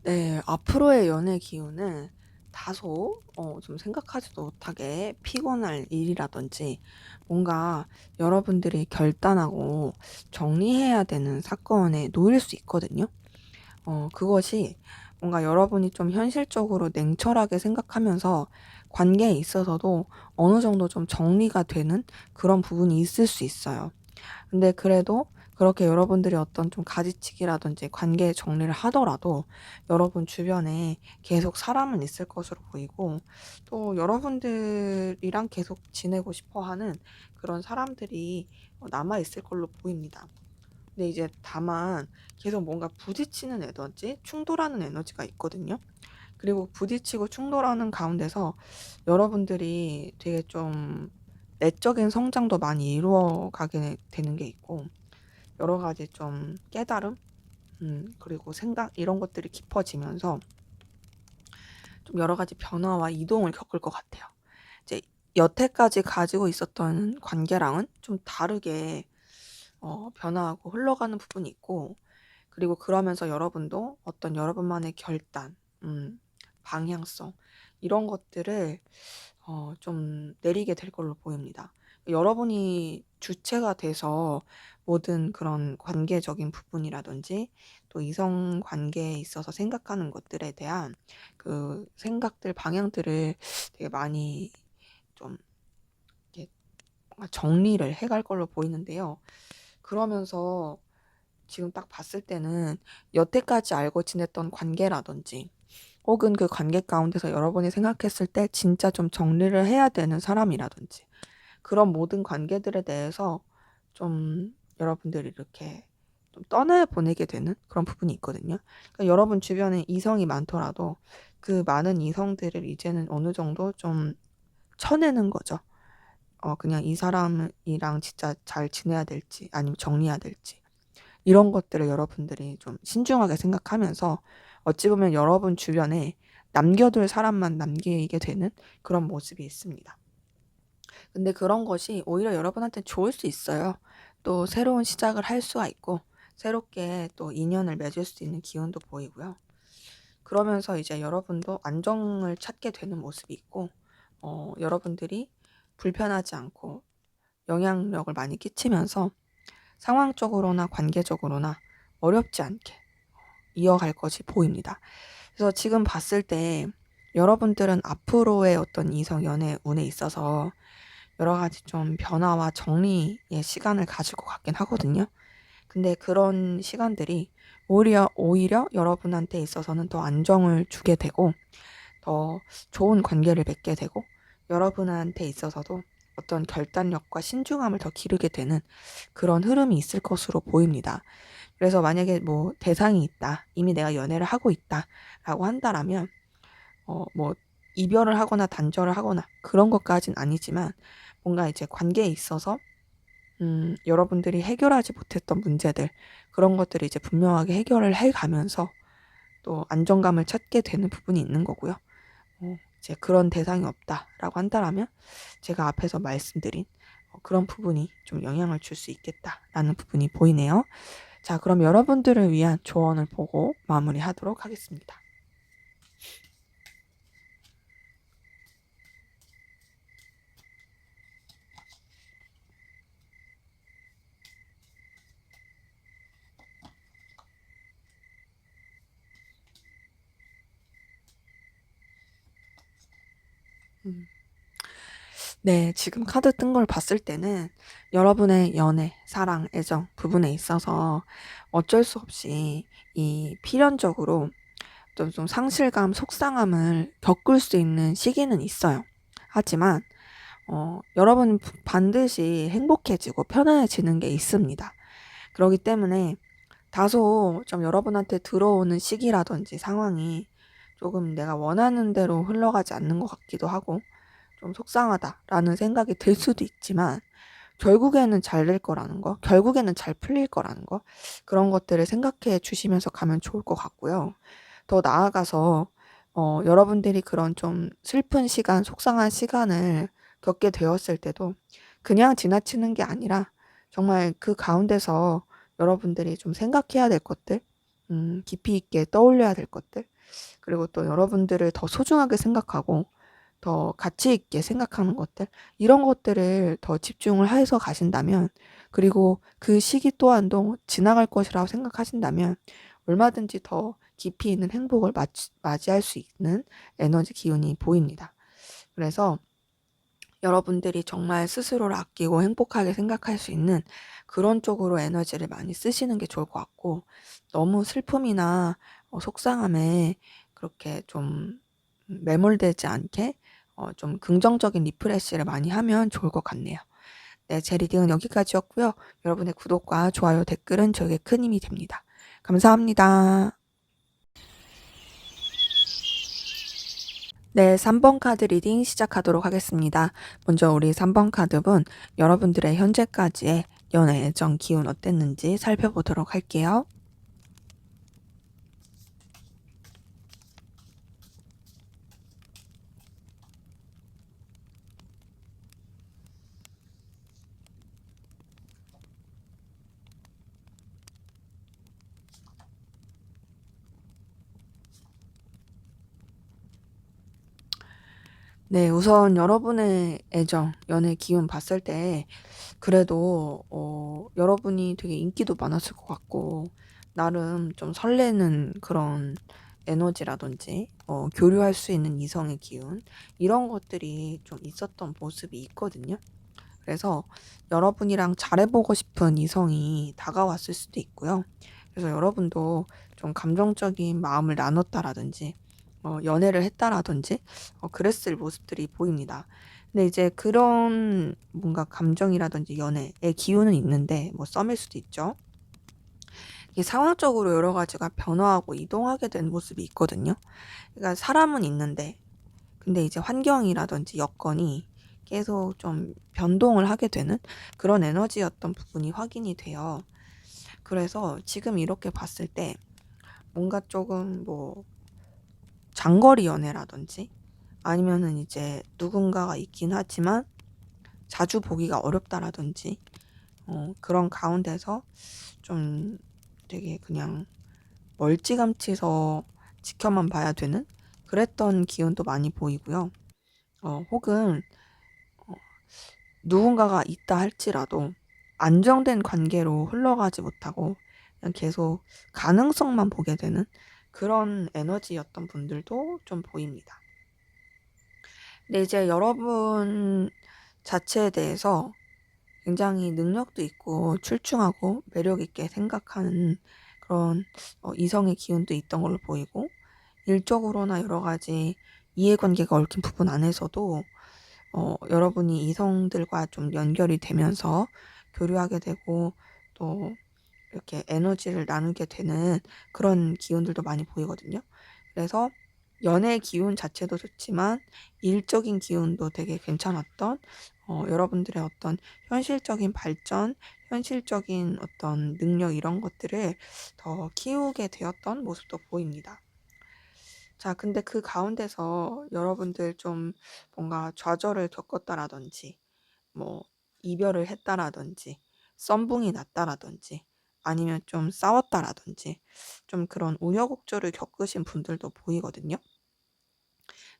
Speaker 1: 네, 앞으로의 연애 기운은 다소 좀 생각하지도 못하게 피곤할 일이라든지 뭔가 여러분들이 결단하고 정리해야 되는 사건에 놓일 수 있거든요. 그것이 뭔가 여러분이 좀 현실적으로 냉철하게 생각하면서 관계에 있어서도 어느 정도 좀 정리가 되는 그런 부분이 있을 수 있어요. 근데 그래도 그렇게 여러분들이 어떤 좀 가지치기라든지 관계 정리를 하더라도 여러분 주변에 계속 사람은 있을 것으로 보이고, 또 여러분들이랑 계속 지내고 싶어 하는 그런 사람들이 남아 있을 걸로 보입니다. 근데 이제 다만 계속 뭔가 부딪히는 에너지, 충돌하는 에너지가 있거든요. 그리고 부딪히고 충돌하는 가운데서 여러분들이 되게 좀 내적인 성장도 많이 이루어가게 되는 게 있고, 여러 가지 좀 깨달음, 그리고 생각 이런 것들이 깊어지면서 좀 여러 가지 변화와 이동을 겪을 것 같아요. 이제 여태까지 가지고 있었던 관계랑은 좀 다르게 변화하고 흘러가는 부분이 있고, 그리고 그러면서 여러분도 어떤 여러분만의 결단, 방향성 이런 것들을 좀 내리게 될 걸로 보입니다. 여러분이 주체가 돼서 모든 그런 관계적인 부분이라든지 또 이성 관계에 있어서 생각하는 것들에 대한 그 생각들, 방향들을 되게 많이 좀 이렇게 뭔가 정리를 해갈 걸로 보이는데요. 그러면서 지금 딱 봤을 때는 여태까지 알고 지냈던 관계라든지 혹은 그 관계 가운데서 여러분이 생각했을 때 진짜 좀 정리를 해야 되는 사람이라든지 그런 모든 관계들에 대해서 좀 여러분들이 이렇게 좀 떠나보내게 되는 그런 부분이 있거든요. 그러니까 여러분 주변에 이성이 많더라도 그 많은 이성들을 이제는 어느 정도 좀 쳐내는 거죠. 그냥 이 사람이랑 진짜 잘 지내야 될지 아니면 정리해야 될지 이런 것들을 여러분들이 좀 신중하게 생각하면서 어찌 보면 여러분 주변에 남겨둘 사람만 남기게 되는 그런 모습이 있습니다. 근데 그런 것이 오히려 여러분한테 좋을 수 있어요. 또 새로운 시작을 할 수가 있고 새롭게 또 인연을 맺을 수 있는 기운도 보이고요. 그러면서 이제 여러분도 안정을 찾게 되는 모습이 있고 여러분들이 불편하지 않고 영향력을 많이 끼치면서 상황적으로나 관계적으로나 어렵지 않게 이어갈 것이 보입니다. 그래서 지금 봤을 때 여러분들은 앞으로의 어떤 이성 연애 운에 있어서 여러 가지 좀 변화와 정리의 시간을 가지고 갔긴 하거든요. 근데 그런 시간들이 오히려 여러분한테 있어서는 더 안정을 주게 되고 더 좋은 관계를 맺게 되고 여러분한테 있어서도 어떤 결단력과 신중함을 더 기르게 되는 그런 흐름이 있을 것으로 보입니다. 그래서 만약에 뭐 대상이 있다, 이미 내가 연애를 하고 있다라고 한다라면 뭐 이별을 하거나 단절을 하거나 그런 것까진 아니지만 뭔가 이제 관계에 있어서 여러분들이 해결하지 못했던 문제들 그런 것들을 이제 분명하게 해결을 해가면서 또 안정감을 찾게 되는 부분이 있는 거고요. 이제 그런 대상이 없다라고 한다라면 제가 앞에서 말씀드린 그런 부분이 좀 영향을 줄 수 있겠다라는 부분이 보이네요. 자, 그럼 여러분들을 위한 조언을 보고 마무리하도록 하겠습니다. 음. 네, 지금 카드 뜬 걸 봤을 때는 여러분의 연애, 사랑, 애정 부분에 있어서 어쩔 수 없이 이 필연적으로 좀 상실감, 속상함을 겪을 수 있는 시기는 있어요. 하지만 여러분 반드시 행복해지고 편안해지는 게 있습니다. 그렇기 때문에 다소 좀 여러분한테 들어오는 시기라든지 상황이 조금 내가 원하는 대로 흘러가지 않는 것 같기도 하고 좀 속상하다라는 생각이 들 수도 있지만 결국에는 잘 될 거라는 거, 결국에는 잘 풀릴 거라는 거 그런 것들을 생각해 주시면서 가면 좋을 것 같고요. 더 나아가서 여러분들이 그런 좀 슬픈 시간, 속상한 시간을 겪게 되었을 때도 그냥 지나치는 게 아니라 정말 그 가운데서 여러분들이 좀 생각해야 될 것들, 깊이 있게 떠올려야 될 것들, 그리고 또 여러분들을 더 소중하게 생각하고 더 가치 있게 생각하는 것들, 이런 것들을 더 집중을 해서 가신다면, 그리고 그 시기 또한도 지나갈 것이라고 생각하신다면, 얼마든지 더 깊이 있는 행복을 맞이할 수 있는 에너지 기운이 보입니다. 그래서 여러분들이 정말 스스로를 아끼고 행복하게 생각할 수 있는 그런 쪽으로 에너지를 많이 쓰시는 게 좋을 것 같고, 너무 슬픔이나 속상함에 그렇게 좀 매몰되지 않게 좀 긍정적인 리프레시를 많이 하면 좋을 것 같네요. 네, 제 리딩은 여기까지였고요. 여러분의 구독과 좋아요, 댓글은 저에게 큰 힘이 됩니다. 감사합니다. 네, 3번 카드 리딩 시작하도록 하겠습니다. 먼저 우리 3번 카드분, 여러분들의 현재까지의 연애 애정 기운 어땠는지 살펴보도록 할게요. 네, 우선 여러분의 애정, 연애 기운 봤을 때 그래도 여러분이 되게 인기도 많았을 것 같고, 나름 좀 설레는 그런 에너지라든지 교류할 수 있는 이성의 기운, 이런 것들이 좀 있었던 모습이 있거든요. 그래서 여러분이랑 잘해보고 싶은 이성이 다가왔을 수도 있고요. 그래서 여러분도 좀 감정적인 마음을 나눴다라든지 연애를 했다라든지 그랬을 모습들이 보입니다. 근데 이제 그런 뭔가 감정이라든지 연애의 기운은 있는데 뭐 썸일 수도 있죠. 이게 상황적으로 여러 가지가 변화하고 이동하게 된 모습이 있거든요. 그러니까 사람은 있는데 근데 이제 환경이라든지 여건이 계속 좀 변동을 하게 되는 그런 에너지였던 부분이 확인이 돼요. 그래서 지금 이렇게 봤을 때 뭔가 조금 뭐 장거리 연애라든지 아니면은 이제 누군가가 있긴 하지만 자주 보기가 어렵다라든지 그런 가운데서 좀 되게 그냥 멀찌감치서 지켜만 봐야 되는 그랬던 기운도 많이 보이고요. 혹은 누군가가 있다 할지라도 안정된 관계로 흘러가지 못하고 그냥 계속 가능성만 보게 되는 그런 에너지였던 분들도 좀 보입니다. 근데 이제 여러분 자체에 대해서 굉장히 능력도 있고 출중하고 매력 있게 생각하는 그런 이성의 기운도 있던 걸로 보이고, 일적으로나 여러 가지 이해관계가 얽힌 부분 안에서도 여러분이 이성들과 좀 연결이 되면서 교류하게 되고 또 이렇게 에너지를 나누게 되는 그런 기운들도 많이 보이거든요. 그래서 연애 기운 자체도 좋지만 일적인 기운도 되게 괜찮았던 여러분들의 어떤 현실적인 발전, 현실적인 어떤 능력 이런 것들을 더 키우게 되었던 모습도 보입니다. 자, 근데 그 가운데서 여러분들 좀 뭔가 좌절을 겪었다라든지, 뭐, 이별을 했다라든지, 썸붕이 났다라든지, 아니면 좀 싸웠다라든지, 좀 그런 우여곡절을 겪으신 분들도 보이거든요.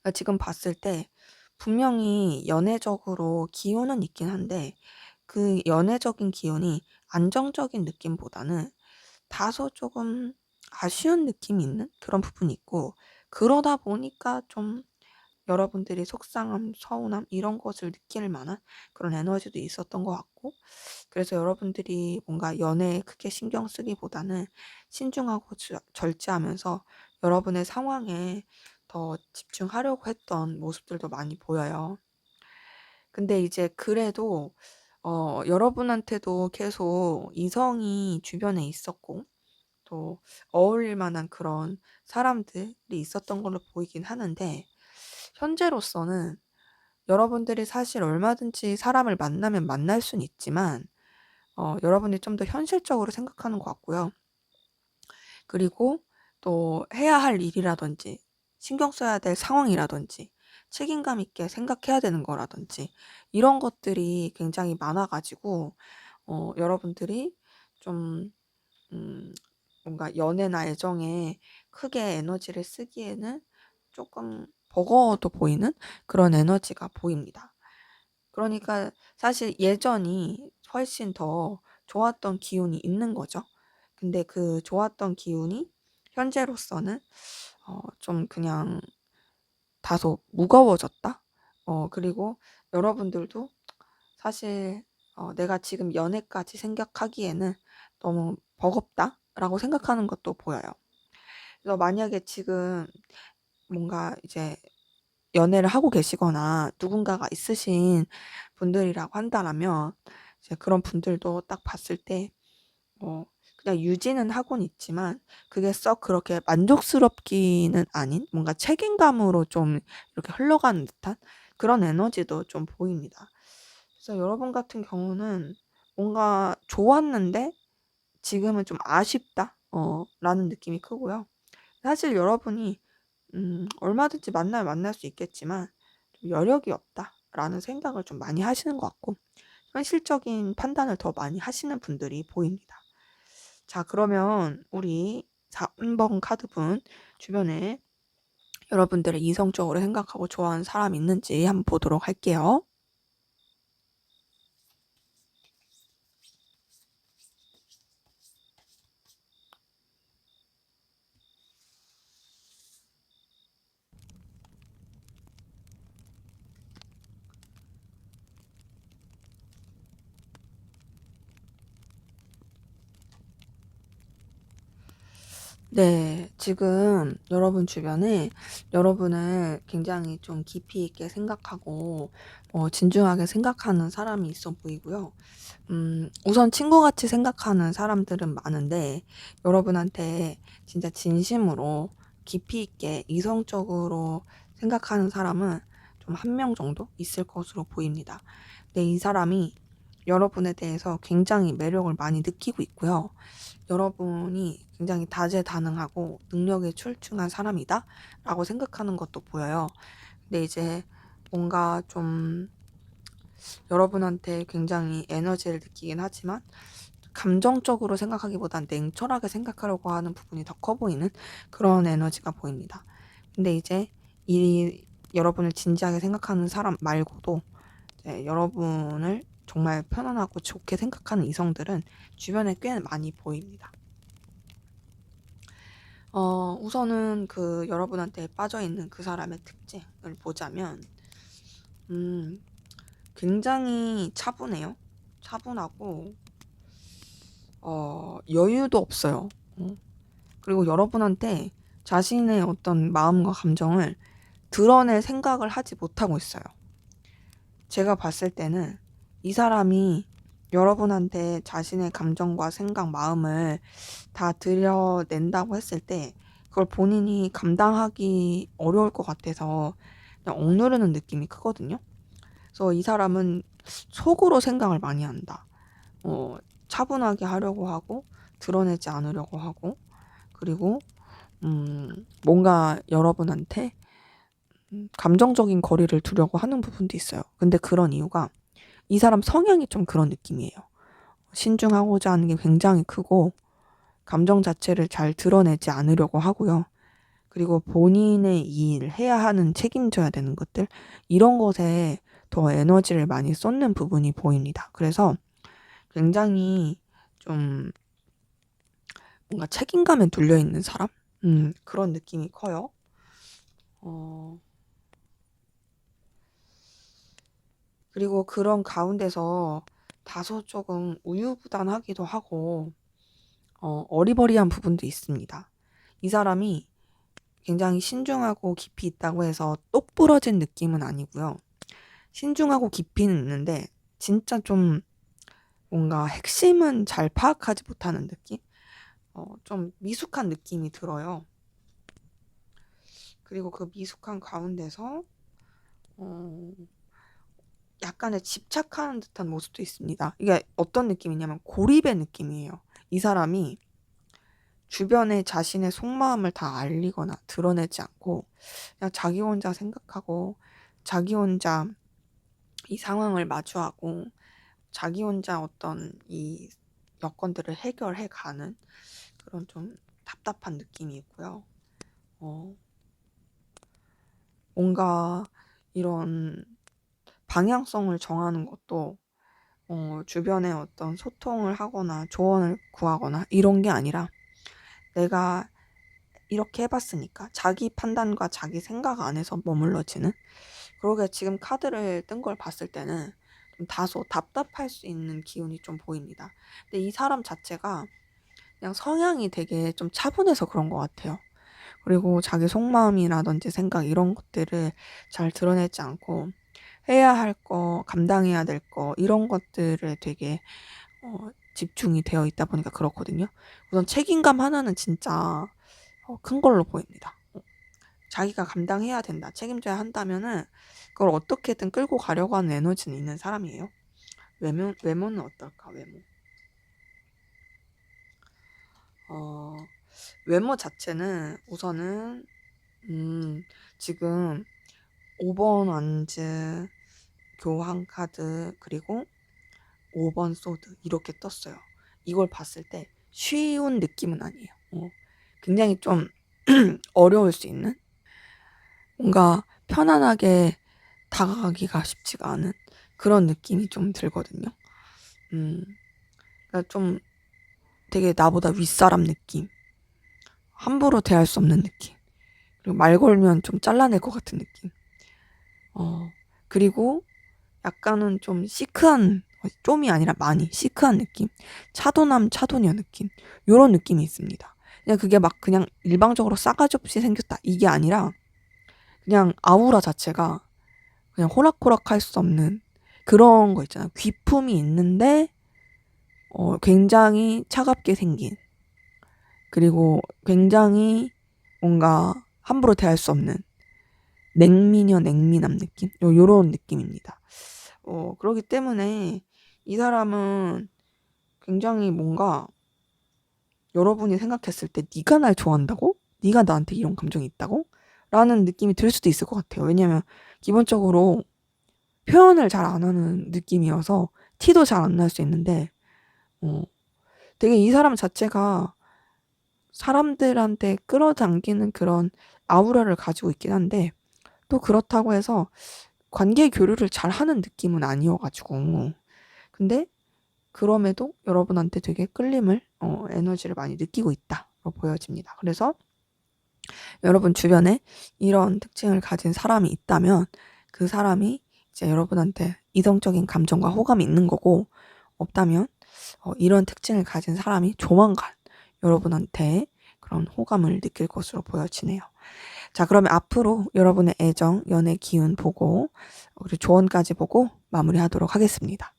Speaker 1: 그러니까 지금 봤을 때, 분명히 연애적으로 기운은 있긴 한데, 그 연애적인 기운이 안정적인 느낌보다는 다소 조금 아쉬운 느낌이 있는 그런 부분이 있고, 그러다 보니까 좀 여러분들이 속상함, 서운함 이런 것을 느낄 만한 그런 에너지도 있었던 것 같고, 그래서 여러분들이 뭔가 연애에 크게 신경 쓰기보다는 신중하고 절제하면서 여러분의 상황에 더 집중하려고 했던 모습들도 많이 보여요. 근데 이제 그래도 여러분한테도 계속 이성이 주변에 있었고 또 어울릴 만한 그런 사람들이 있었던 걸로 보이긴 하는데, 현재로서는 여러분들이 사실 얼마든지 사람을 만나면 만날 수는 있지만 여러분이 좀 더 현실적으로 생각하는 것 같고요. 그리고 또 해야 할 일이라든지 신경 써야 될 상황이라든지 책임감 있게 생각해야 되는 거라든지 이런 것들이 굉장히 많아 가지고 여러분들이 좀 음 뭔가 연애나 애정에 크게 에너지를 쓰기에는 조금 버거워도 보이는 그런 에너지가 보입니다. 그러니까 사실 예전이 훨씬 더 좋았던 기운이 있는 거죠. 근데 그 좋았던 기운이 현재로서는 좀 그냥 다소 무거워졌다? 그리고 여러분들도 사실 내가 지금 연애까지 생각하기에는 너무 버겁다라고 생각하는 것도 보여요. 그래서 만약에 지금 뭔가 이제 연애를 하고 계시거나 누군가가 있으신 분들이라고 한다라면 이제 그런 분들도 딱 봤을 때 어 그냥 유지는 하고는 있지만 그게 썩 그렇게 만족스럽기는 아닌 뭔가 책임감으로 좀 이렇게 흘러가는 듯한 그런 에너지도 좀 보입니다. 그래서 여러분 같은 경우는 뭔가 좋았는데 지금은 좀 아쉽다 라는 느낌이 크고요. 사실 여러분이 얼마든지 만나면 만날 수 있겠지만 좀 여력이 없다라는 생각을 좀 많이 하시는 것 같고 현실적인 판단을 더 많이 하시는 분들이 보입니다. 자, 그러면 우리 3번 카드분 주변에 여러분들을 이성적으로 생각하고 좋아하는 사람이 있는지 한번 보도록 할게요. 네, 지금 여러분 주변에 여러분을 굉장히 좀 깊이 있게 생각하고 진중하게 생각하는 사람이 있어 보이고요. 우선 친구같이 생각하는 사람들은 많은데 여러분한테 진짜 진심으로 깊이 있게 이성적으로 생각하는 사람은 좀 한 명 정도 있을 것으로 보입니다. 근데 이 사람이 여러분에 대해서 굉장히 매력을 많이 느끼고 있고요. 여러분이 굉장히 다재다능하고 능력이 출중한 사람이다 라고 생각하는 것도 보여요. 근데 이제 뭔가 좀 여러분한테 굉장히 에너지를 느끼긴 하지만 감정적으로 생각하기보단 냉철하게 생각하려고 하는 부분이 더 커 보이는 그런 에너지가 보입니다. 근데 이제 이 여러분을 진지하게 생각하는 사람 말고도 이제 여러분을 정말 편안하고 좋게 생각하는 이성들은 주변에 꽤 많이 보입니다. 우선은 그 여러분한테 빠져있는 그 사람의 특징을 보자면, 굉장히 차분해요. 차분하고, 여유도 없어요. 그리고 여러분한테 자신의 어떤 마음과 감정을 드러낼 생각을 하지 못하고 있어요. 제가 봤을 때는 이 사람이 여러분한테 자신의 감정과 생각, 마음을 다 드러낸다고 했을 때 그걸 본인이 감당하기 어려울 것 같아서 그냥 억누르는 느낌이 크거든요. 그래서 이 사람은 속으로 생각을 많이 한다. 차분하게 하려고 하고 드러내지 않으려고 하고 그리고 뭔가 여러분한테 감정적인 거리를 두려고 하는 부분도 있어요. 근데 그런 이유가 이 사람 성향이 좀 그런 느낌이에요. 신중하고자 하는 게 굉장히 크고 감정 자체를 잘 드러내지 않으려고 하고요. 그리고 본인의 일, 해야 하는 책임져야 되는 것들 이런 것에 더 에너지를 많이 쏟는 부분이 보입니다. 그래서 굉장히 좀 뭔가 책임감에 눌려 있는 사람? 그런 느낌이 커요. 어, 그리고 그런 가운데서 다소 조금 우유부단하기도 하고 어리버리한 부분도 있습니다. 이 사람이 굉장히 신중하고 깊이 있다고 해서 똑 부러진 느낌은 아니고요. 신중하고 깊이는 있는데 진짜 좀 뭔가 핵심은 잘 파악하지 못하는 느낌? 좀 미숙한 느낌이 들어요. 그리고 그 미숙한 가운데서 어, 약간의 집착하는 듯한 모습도 있습니다. 이게 어떤 느낌이냐면 고립의 느낌이에요. 이 사람이 주변에 자신의 속마음을 다 알리거나 드러내지 않고 그냥 자기 혼자 생각하고 자기 혼자 이 상황을 마주하고 자기 혼자 어떤 이 여건들을 해결해 가는 그런 좀 답답한 느낌이 있고요. 어, 뭔가 이런 방향성을 정하는 것도 주변에 어떤 소통을 하거나 조언을 구하거나 이런 게 아니라 내가 이렇게 해봤으니까 자기 판단과 자기 생각 안에서 머물러지는, 그러게 지금 카드를 뜬 걸 봤을 때는 좀 다소 답답할 수 있는 기운이 좀 보입니다. 근데 이 사람 자체가 그냥 성향이 되게 좀 차분해서 그런 것 같아요. 그리고 자기 속마음이라든지 생각 이런 것들을 잘 드러내지 않고 해야 할 거, 감당해야 될 거 이런 것들에 되게 집중이 되어 있다 보니까 그렇거든요. 우선 책임감 하나는 진짜 큰 걸로 보입니다. 자기가 감당해야 된다, 책임져야 한다면은 그걸 어떻게든 끌고 가려고 하는 에너지는 있는 사람이에요. 외모는 어떨까? 어, 외모 자체는 우선은 지금 5번 완즈, 교환 카드, 그리고 5번 소드 이렇게 떴어요. 이걸 봤을 때 쉬운 느낌은 아니에요. 굉장히 좀 어려울 수 있는, 뭔가 편안하게 다가가기가 쉽지가 않은 그런 느낌이 좀 들거든요. 그러니까 좀 되게 나보다 윗사람 느낌, 함부로 대할 수 없는 느낌, 그리고 말 걸면 좀 잘라낼 것 같은 느낌. 그리고 약간은 좀 시크한, 좀이 아니라 많이 시크한 느낌, 차도남 차도녀 느낌, 요런 느낌이 있습니다. 그냥 그게 막 그냥 일방적으로 싸가지 없이 생겼다 이게 아니라 그냥 아우라 자체가 그냥 호락호락할 수 없는 그런 거 있잖아. 귀품이 있는데 굉장히 차갑게 생긴, 그리고 굉장히 뭔가 함부로 대할 수 없는 냉미녀 냉미남 느낌, 요런 느낌입니다. 그렇기 때문에 이 사람은 굉장히 뭔가 여러분이 생각했을 때 네가 날 좋아한다고? 네가 나한테 이런 감정이 있다고? 라는 느낌이 들 수도 있을 것 같아요. 왜냐면 기본적으로 표현을 잘 안 하는 느낌이어서 티도 잘 안 날 수 있는데, 되게 이 사람 자체가 사람들한테 끌어당기는 그런 아우라를 가지고 있긴 한데, 또 그렇다고 해서 관계 교류를 잘 하는 느낌은 아니어가지고, 근데 그럼에도 여러분한테 되게 끌림을, 에너지를 많이 느끼고 있다로 보여집니다. 그래서 여러분 주변에 이런 특징을 가진 사람이 있다면 그 사람이 이제 여러분한테 이성적인 감정과 호감이 있는 거고, 없다면 이런 특징을 가진 사람이 조만간 여러분한테 그런 호감을 느낄 것으로 보여지네요. 자, 그러면 앞으로 여러분의 애정, 연애 기운 보고 그리고 조언까지 보고 마무리하도록 하겠습니다.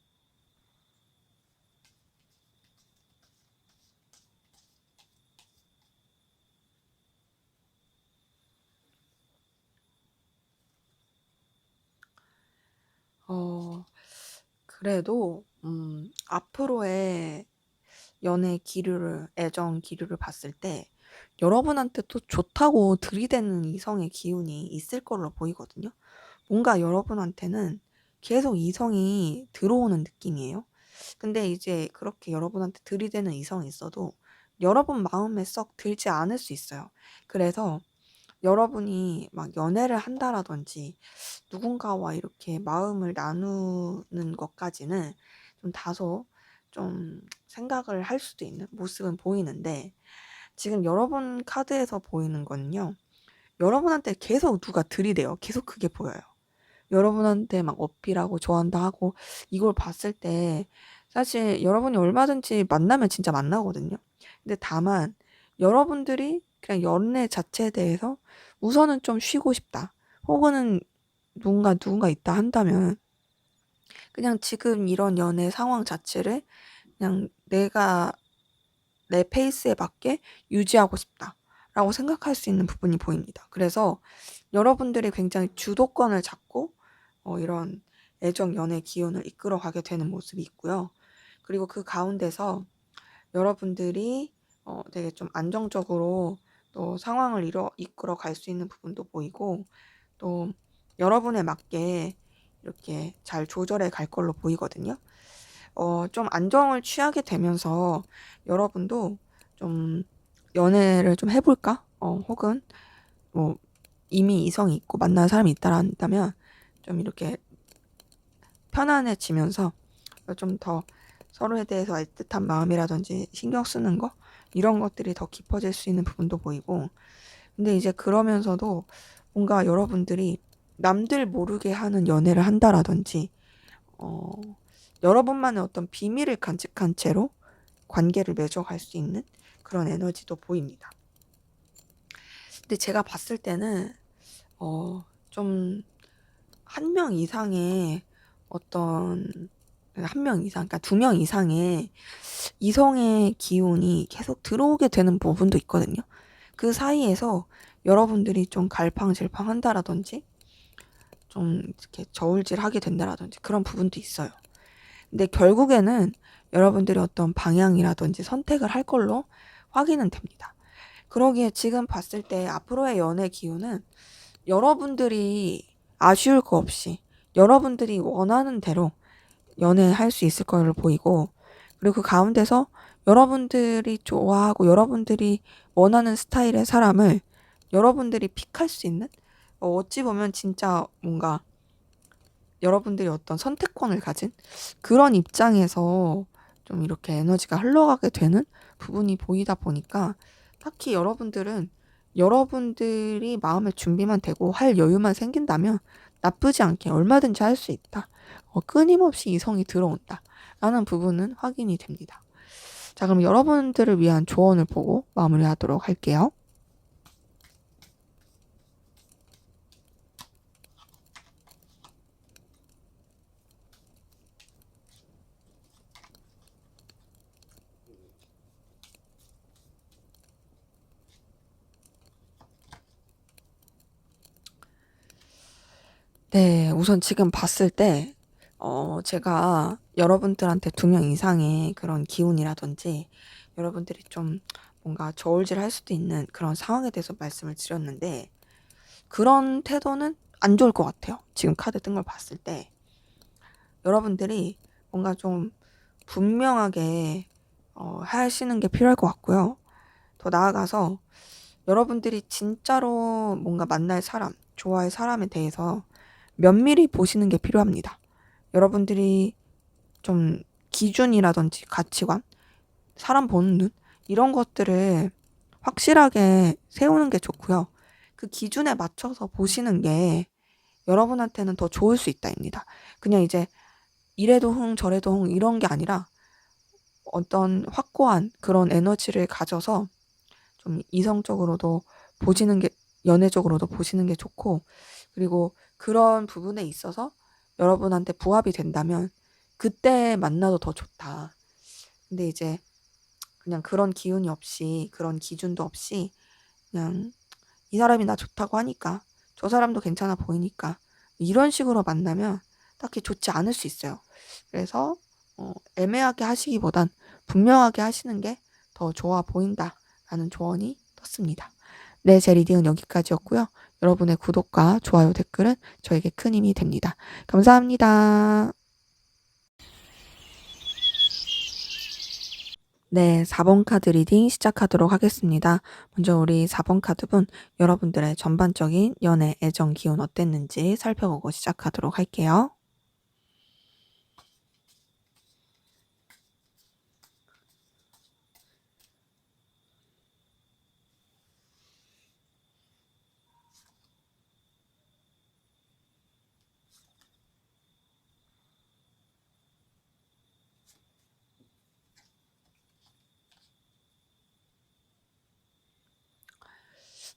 Speaker 1: 그래도 앞으로의 연애 기류를, 애정 기류를 봤을 때 여러분한테 또 좋다고 들이대는 이성의 기운이 있을 걸로 보이거든요. 뭔가 여러분한테는 계속 이성이 들어오는 느낌이에요. 근데 이제 그렇게 여러분한테 들이대는 이성이 있어도 여러분 마음에 썩 들지 않을 수 있어요. 그래서 여러분이 막 연애를 한다라든지 누군가와 이렇게 마음을 나누는 것까지는 좀 다소 좀 생각을 할 수도 있는 모습은 보이는데, 지금 여러분 카드에서 보이는 거는요, 여러분한테 계속 누가 들이대요. 계속 그게 보여요. 여러분한테 막 어필하고 좋아한다 하고, 이걸 봤을 때 사실 여러분이 얼마든지 만나면 진짜 만나거든요. 근데 다만 여러분들이 그냥 연애 자체에 대해서 우선은 좀 쉬고 싶다, 혹은 누군가 있다 한다면 그냥 지금 이런 연애 상황 자체를 그냥 내가 내 페이스에 맞게 유지하고 싶다라고 생각할 수 있는 부분이 보입니다. 그래서 여러분들이 굉장히 주도권을 잡고 이런 애정 연애 기운을 이끌어가게 되는 모습이 있고요. 그리고 그 가운데서 여러분들이 되게 좀 안정적으로 또 상황을 이끌어 갈 수 있는 부분도 보이고, 또 여러분에 맞게 이렇게 잘 조절해 갈 걸로 보이거든요. 좀 안정을 취하게 되면서 여러분도 좀 연애를 좀 해볼까? 혹은 뭐 이미 이성이 있고 만나는 사람이 있다면 좀 이렇게 편안해지면서 좀 더 서로에 대해서 애틋한 마음이라든지 신경 쓰는 거 이런 것들이 더 깊어질 수 있는 부분도 보이고, 근데 이제 그러면서도 뭔가 여러분들이 남들 모르게 하는 연애를 한다라든지 어, 여러분만의 어떤 비밀을 간직한 채로 관계를 맺어갈 수 있는 그런 에너지도 보입니다. 근데 제가 봤을 때는 좀 한 명 이상의 어떤 한 명 이상, 그러니까 2명 이상의 이성의 기운이 계속 들어오게 되는 부분도 있거든요. 그 사이에서 여러분들이 좀 갈팡질팡 한다라든지 좀 이렇게 저울질하게 된다라든지 그런 부분도 있어요. 근데 결국에는 여러분들이 어떤 방향이라든지 선택을 할 걸로 확인은 됩니다. 그러기에 지금 봤을 때 앞으로의 연애 기운은 여러분들이 아쉬울 거 없이 여러분들이 원하는 대로 연애할 수 있을 걸로 보이고, 그리고 그 가운데서 여러분들이 좋아하고 여러분들이 원하는 스타일의 사람을 여러분들이 픽할 수 있는, 어찌 보면 진짜 뭔가 여러분들이 어떤 선택권을 가진 그런 입장에서 좀 이렇게 에너지가 흘러가게 되는 부분이 보이다 보니까, 딱히 여러분들은 여러분들이 마음의 준비만 되고 할 여유만 생긴다면 나쁘지 않게 얼마든지 할 수 있다. 끊임없이 이성이 들어온다. 라는 부분은 확인이 됩니다. 자, 그럼 여러분들을 위한 조언을 보고 마무리하도록 할게요. 네, 우선 지금 봤을 때, 제가 여러분들한테 2명 이상의 그런 기운이라든지, 여러분들이 좀 뭔가 저울질 할 수도 있는 그런 상황에 대해서 말씀을 드렸는데, 그런 태도는 안 좋을 것 같아요. 지금 카드 뜬 걸 봤을 때. 여러분들이 뭔가 좀 분명하게, 하시는 게 필요할 것 같고요. 더 나아가서 여러분들이 진짜로 뭔가 만날 사람, 좋아할 사람에 대해서 면밀히 보시는 게 필요합니다. 여러분들이 좀 기준이라든지 가치관, 사람 보는 눈, 이런 것들을 확실하게 세우는 게 좋고요. 그 기준에 맞춰서 보시는 게 여러분한테는 더 좋을 수 있다입니다. 그냥 이제 이래도 흥 저래도 흥 이런 게 아니라 어떤 확고한 그런 에너지를 가져서 좀 이성적으로도 보시는 게, 연애적으로도 보시는 게 좋고, 그리고 그런 부분에 있어서 여러분한테 부합이 된다면 그때 만나도 더 좋다. 근데 이제 그냥 그런 기운이 없이, 그런 기준도 없이 그냥 이 사람이 나 좋다고 하니까, 저 사람도 괜찮아 보이니까 이런 식으로 만나면 딱히 좋지 않을 수 있어요. 그래서 애매하게 하시기보단 분명하게 하시는 게 더 좋아 보인다라는 조언이 떴습니다. 네, 제 리딩은 여기까지였고요. 여러분의 구독과 좋아요, 댓글은 저에게 큰 힘이 됩니다. 감사합니다. 네, 4번 카드 리딩 시작하도록 하겠습니다. 먼저 우리 4번 카드분, 여러분들의 전반적인 연애, 애정 기운 어땠는지 살펴보고 시작하도록 할게요.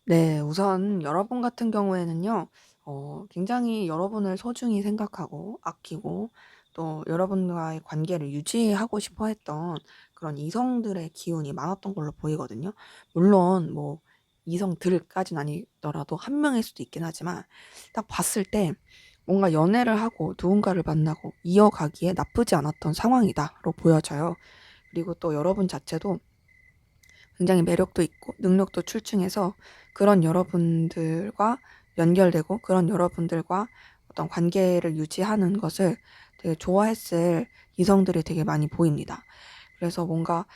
Speaker 1: 네, 우선 여러분 같은 경우에는요, 굉장히 여러분을 소중히 생각하고 아끼고 또 여러분과의 관계를 유지하고 싶어 했던 그런 이성들의 기운이 많았던 걸로 보이거든요. 물론 뭐 이성들까지는 아니더라도 한 명일 수도 있긴 하지만, 딱 봤을 때 뭔가 연애를 하고 누군가를 만나고 이어가기에 나쁘지 않았던 상황이다로 보여져요. 그리고 또 여러분 자체도 굉장히 매력도 있고 능력도 출중해서 그런 여러분들과 연결되고 그런 여러분들과 어떤 관계를 유지하는 것을 되게 좋아했을 이성들이 되게 많이 보입니다. 그래서 뭔가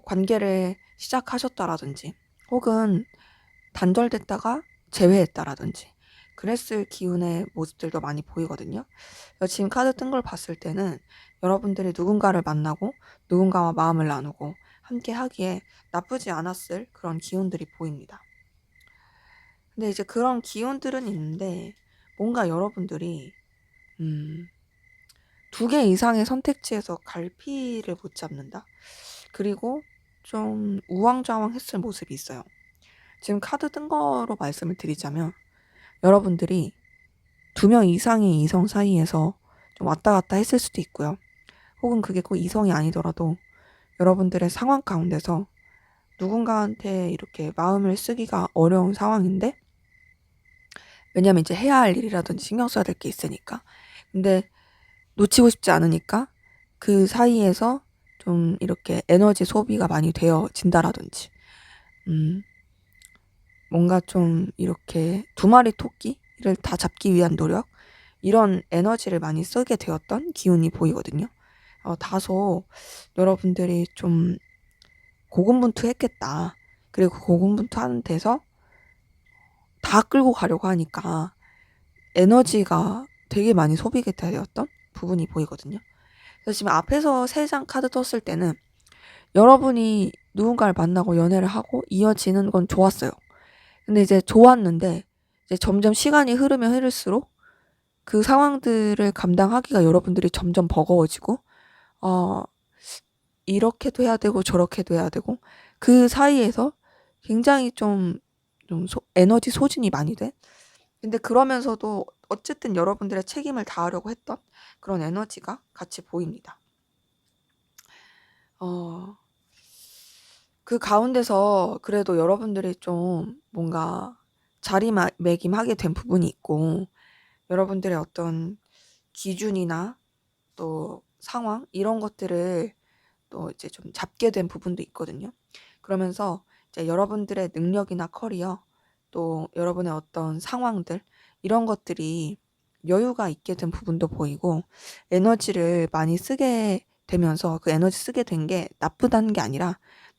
Speaker 1: 관계를 시작하셨다라든지 혹은 단절됐다가 재회했다라든지 그랬을 기운의 모습들도 많이 보이거든요. 그래서 지금 카드 뜬 걸 봤을 때는 여러분들이 누군가를 만나고 누군가와 마음을 나누고 함께 하기에 나쁘지 않았을 그런 기운들이 보입니다. 근데 이제 그런 기운들은 있는데 뭔가 여러분들이 2개 이상의 선택지에서 갈피를 못 잡는다. 그리고 좀 우왕좌왕했을 모습이 있어요. 지금 카드 뜬 거로 말씀을 드리자면 여러분들이 2명 이상의 이성 사이에서 좀 왔다 갔다 했을 수도 있고요. 혹은 그게 꼭 이성이 아니더라도 여러분들의 상황 가운데서 누군가한테 이렇게 마음을 쓰기가 어려운 상황인데, 왜냐면 이제 해야 할 일이라든지 신경 써야 될 게 있으니까. 근데 놓치고 싶지 않으니까 그 사이에서 좀 이렇게 에너지 소비가 많이 되어진다라든지, 뭔가 좀 이렇게 2마리 토끼를 다 잡기 위한 노력, 이런 에너지를 많이 쓰게 되었던 기운이 보이거든요. 다소 여러분들이 좀 고군분투했겠다. 그리고 고군분투하는 데서 다 끌고 가려고 하니까 에너지가 되게 많이 소비가 되었던 부분이 보이거든요. 그래서 지금 앞에서 3장 카드 떴을 때는 여러분이 누군가를 만나고 연애를 하고 이어지는 건 좋았어요. 근데 이제 좋았는데 이제 점점 시간이 흐르면 흐를수록 그 상황들을 감당하기가 여러분들이 점점 버거워지고, 이렇게도 해야 되고 저렇게도 해야 되고, 그 사이에서 굉장히 좀 에너지 소진이 많이 돼. 근데 그러면서도 어쨌든 여러분들의 책임을 다하려고 했던 그런 에너지가 같이 보입니다. 그 가운데서 그래도 여러분들이 좀 뭔가 자리매김하게 된 부분이 있고, 여러분들의 어떤 기준이나 또 상황 이런 것들을 또 이제 좀 잡게 된 부분도 있거든요. 그러면서 이제 여러분들의 능력이나 커리어, 또 여러분의 어떤 상황들 이런 것들이 여유가 있게 된 부분도 보이고, 에너지를 많이 쓰게 되면서 그 에너지 쓰게 된 게 나쁘다는 게 아니라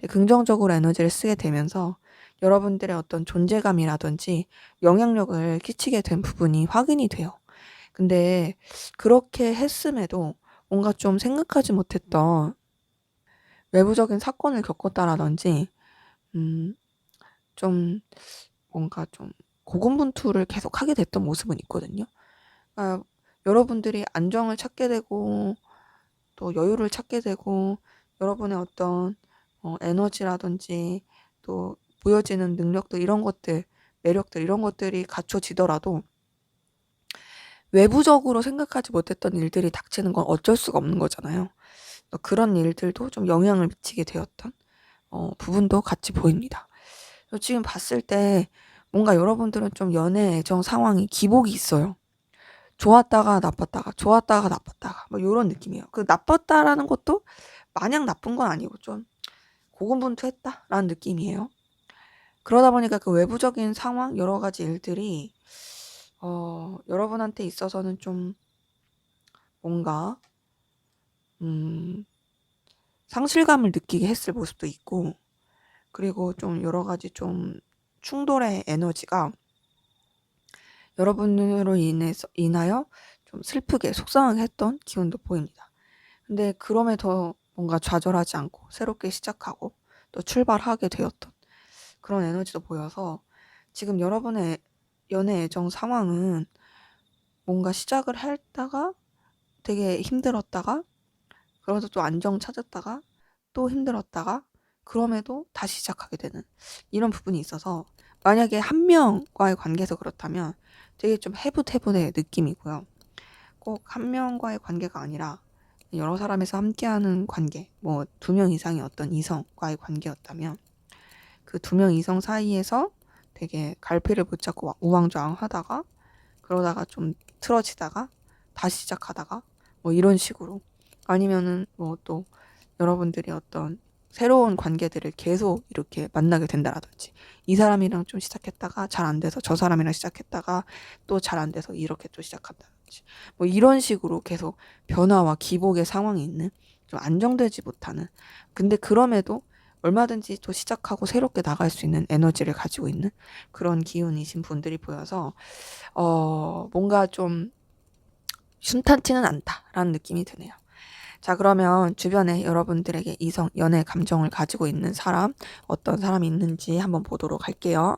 Speaker 1: 긍정적으로 에너지를 쓰게 되면서 여러분들의 어떤 존재감이라든지 영향력을 끼치게 된 부분이 확인이 돼요. 근데 그렇게 했음에도 뭔가 좀 생각하지 못했던 외부적인 사건을 겪었다라든지, 좀 뭔가 좀 고군분투를 계속 하게 됐던 모습은 있거든요. 그러니까 여러분들이 안정을 찾게 되고 또 여유를 찾게 되고 여러분의 어떤 에너지라든지 또 보여지는 능력들 이런 것들, 매력들 이런 것들이 갖춰지더라도 외부적으로 생각하지 못했던 일들이 닥치는 건 어쩔 수가 없는 거잖아요. 그런 일들도 좀 영향을 미치게 되었던 부분도 같이 보입니다. 지금 봤을 때 뭔가 여러분들은 좀 연애 애정 상황이 기복이 있어요. 좋았다가 나빴다가 좋았다가 나빴다가 뭐 이런 느낌이에요. 그 나빴다라는 것도 마냥 나쁜 건 아니고 좀 고군분투했다라는 느낌이에요. 그러다 보니까 그 외부적인 상황 여러 가지 일들이 여러분한테 있어서는 좀 뭔가 상실감을 느끼게 했을 모습도 있고, 그리고 좀 여러 가지 좀 충돌의 에너지가 여러분으로 인하여 좀 슬프게 속상하게 했던 기운도 보입니다. 근데 그럼에도 뭔가 좌절하지 않고 새롭게 시작하고 또 출발하게 되었던 그런 에너지도 보여서 지금 여러분의 연애 애정 상황은 뭔가 시작을 했다가 되게 힘들었다가, 그러면서 또 안정 찾았다가 또 힘들었다가 그럼에도 다시 시작하게 되는 이런 부분이 있어서, 만약에 한 명과의 관계에서 그렇다면 되게 좀 해붓해붓의 느낌이고요. 꼭 한 명과의 관계가 아니라 여러 사람에서 함께하는 관계, 뭐 2명 이상의 어떤 이성과의 관계였다면 그 2명 이성 사이에서 되게 갈피를 붙잡고 우왕좌왕 하다가 그러다가 좀 틀어지다가 다시 시작하다가 뭐 이런 식으로, 아니면은 뭐 또 여러분들이 어떤 새로운 관계들을 계속 이렇게 만나게 된다라든지, 이 사람이랑 좀 시작했다가 잘 안 돼서 저 사람이랑 시작했다가 또 잘 안 돼서 이렇게 또 시작한다든지, 뭐 이런 식으로 계속 변화와 기복의 상황이 있는, 좀 안정되지 못하는, 근데 그럼에도 얼마든지 또 시작하고 새롭게 나갈 수 있는 에너지를 가지고 있는 그런 기운이신 분들이 보여서 뭔가 좀 순탄치는 않다라는 느낌이 드네요. 자, 그러면 주변에 여러분들에게 이성, 연애 감정을 가지고 있는 사람, 어떤 사람이 있는지 한번 보도록 할게요.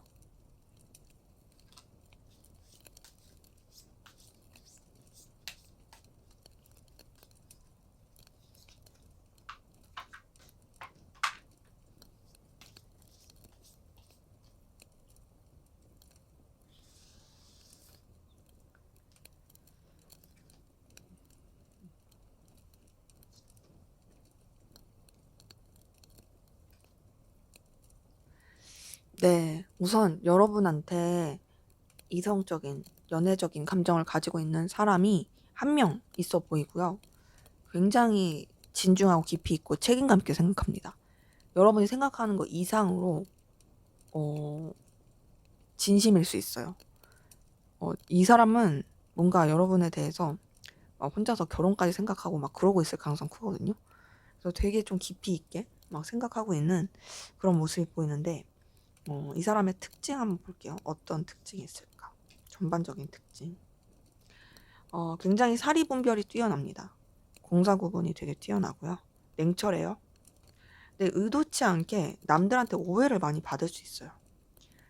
Speaker 1: 네, 우선 여러분한테 이성적인, 연애적인 감정을 가지고 있는 사람이 한 명 있어 보이고요. 굉장히 진중하고 깊이 있고 책임감 있게 생각합니다. 여러분이 생각하는 것 이상으로 진심일 수 있어요. 이 사람은 뭔가 여러분에 대해서 막 혼자서 결혼까지 생각하고 막 그러고 있을 가능성 크거든요. 그래서 되게 좀 깊이 있게 막 생각하고 있는 그런 모습이 보이는데, 이 사람의 특징 한번 볼게요. 어떤 특징이 있을까? 전반적인 특징. 굉장히 사리분별이 뛰어납니다. 공사 구분이 되게 뛰어나고요. 냉철해요. 근데 의도치 않게 남들한테 오해를 많이 받을 수 있어요.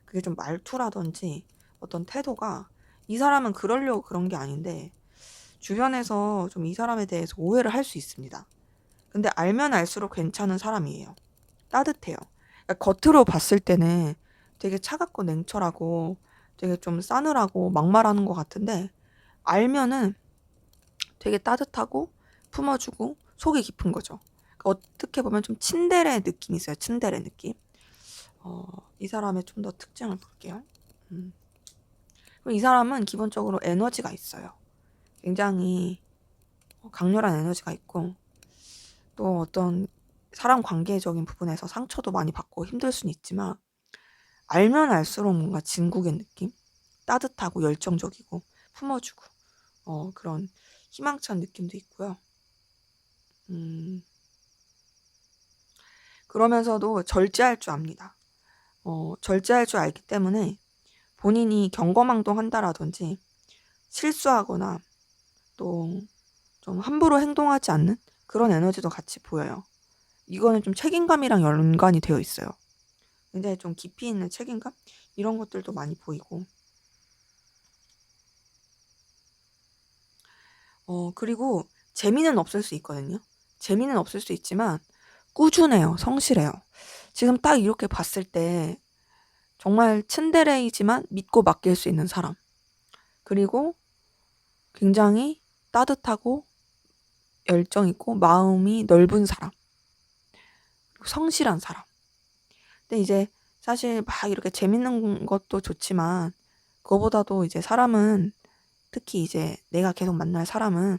Speaker 1: 그게 좀 말투라든지 어떤 태도가, 이 사람은 그러려고 그런 게 아닌데 주변에서 좀 이 사람에 대해서 오해를 할 수 있습니다. 근데 알면 알수록 괜찮은 사람이에요. 따뜻해요. 그러니까 겉으로 봤을 때는 되게 차갑고 냉철하고 되게 좀 싸늘하고 막말하는 것 같은데, 알면은 되게 따뜻하고 품어주고 속이 깊은 거죠. 그러니까 어떻게 보면 좀 츤데레 느낌이 있어요. 츤데레 느낌. 이 사람의 좀 더 특징을 볼게요. 그리고 이 사람은 기본적으로 에너지가 있어요. 굉장히 강렬한 에너지가 있고, 또 어떤 사람 관계적인 부분에서 상처도 많이 받고 힘들 수는 있지만, 알면 알수록 뭔가 진국의 느낌? 따뜻하고 열정적이고 품어주고 그런 희망찬 느낌도 있고요. 그러면서도 절제할 줄 압니다. 절제할 줄 알기 때문에 본인이 경거망동한다라든지 실수하거나 또 좀 함부로 행동하지 않는 그런 에너지도 같이 보여요. 이거는 좀 책임감이랑 연관이 되어 있어요. 굉장히 좀 깊이 있는 책임감? 이런 것들도 많이 보이고, 그리고 재미는 없을 수 있거든요. 재미는 없을 수 있지만 꾸준해요. 성실해요. 지금 딱 이렇게 봤을 때 정말 츤데레이지만 믿고 맡길 수 있는 사람. 그리고 굉장히 따뜻하고 열정 있고 마음이 넓은 사람. 성실한 사람. 근데 이제 사실 막 이렇게 재밌는 것도 좋지만, 그거보다도 이제 사람은, 특히 이제 내가 계속 만날 사람은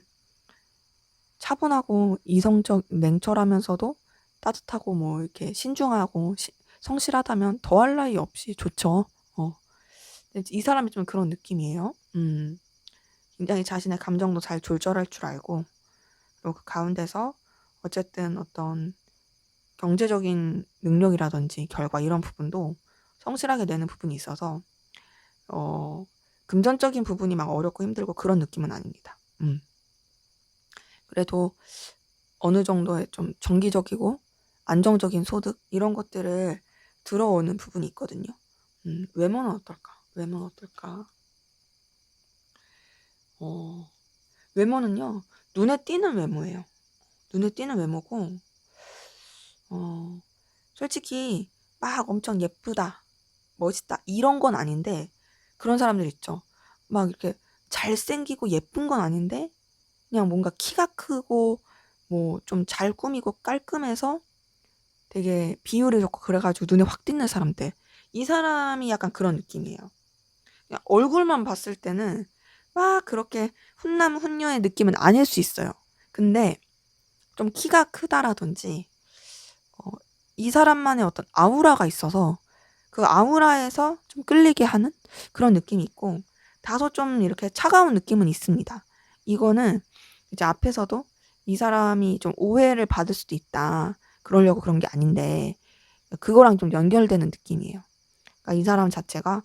Speaker 1: 차분하고 이성적, 냉철하면서도 따뜻하고 뭐 이렇게 신중하고 성실하다면 더할 나위 없이 좋죠. 이 사람이 좀 그런 느낌이에요. 굉장히 자신의 감정도 잘 조절할 줄 알고, 그리고 그 가운데서 어쨌든 어떤 경제적인 능력이라든지 결과 이런 부분도 성실하게 내는 부분이 있어서 금전적인 부분이 막 어렵고 힘들고 그런 느낌은 아닙니다. 그래도 어느 정도의 좀 정기적이고 안정적인 소득 이런 것들을 들어오는 부분이 있거든요. 외모는 어떨까? 외모는 어떨까? 외모는요, 눈에 띄는 외모예요. 눈에 띄는 외모고, 솔직히 막 엄청 예쁘다, 멋있다 이런 건 아닌데, 그런 사람들 있죠. 막 이렇게 잘생기고 예쁜 건 아닌데 그냥 뭔가 키가 크고 뭐 좀 잘 꾸미고 깔끔해서 되게 비율이 좋고 그래가지고 눈에 확 띄는 사람들. 이 사람이 약간 그런 느낌이에요. 그냥 얼굴만 봤을 때는 막 그렇게 훈남 훈녀의 느낌은 아닐 수 있어요. 근데 좀 키가 크다라든지 이 사람만의 어떤 아우라가 있어서 그 아우라에서 좀 끌리게 하는 그런 느낌이 있고, 다소 좀 이렇게 차가운 느낌은 있습니다. 이거는 이제 앞에서도 이 사람이 좀 오해를 받을 수도 있다, 그러려고 그런 게 아닌데 그거랑 좀 연결되는 느낌이에요. 그러니까 이 사람 자체가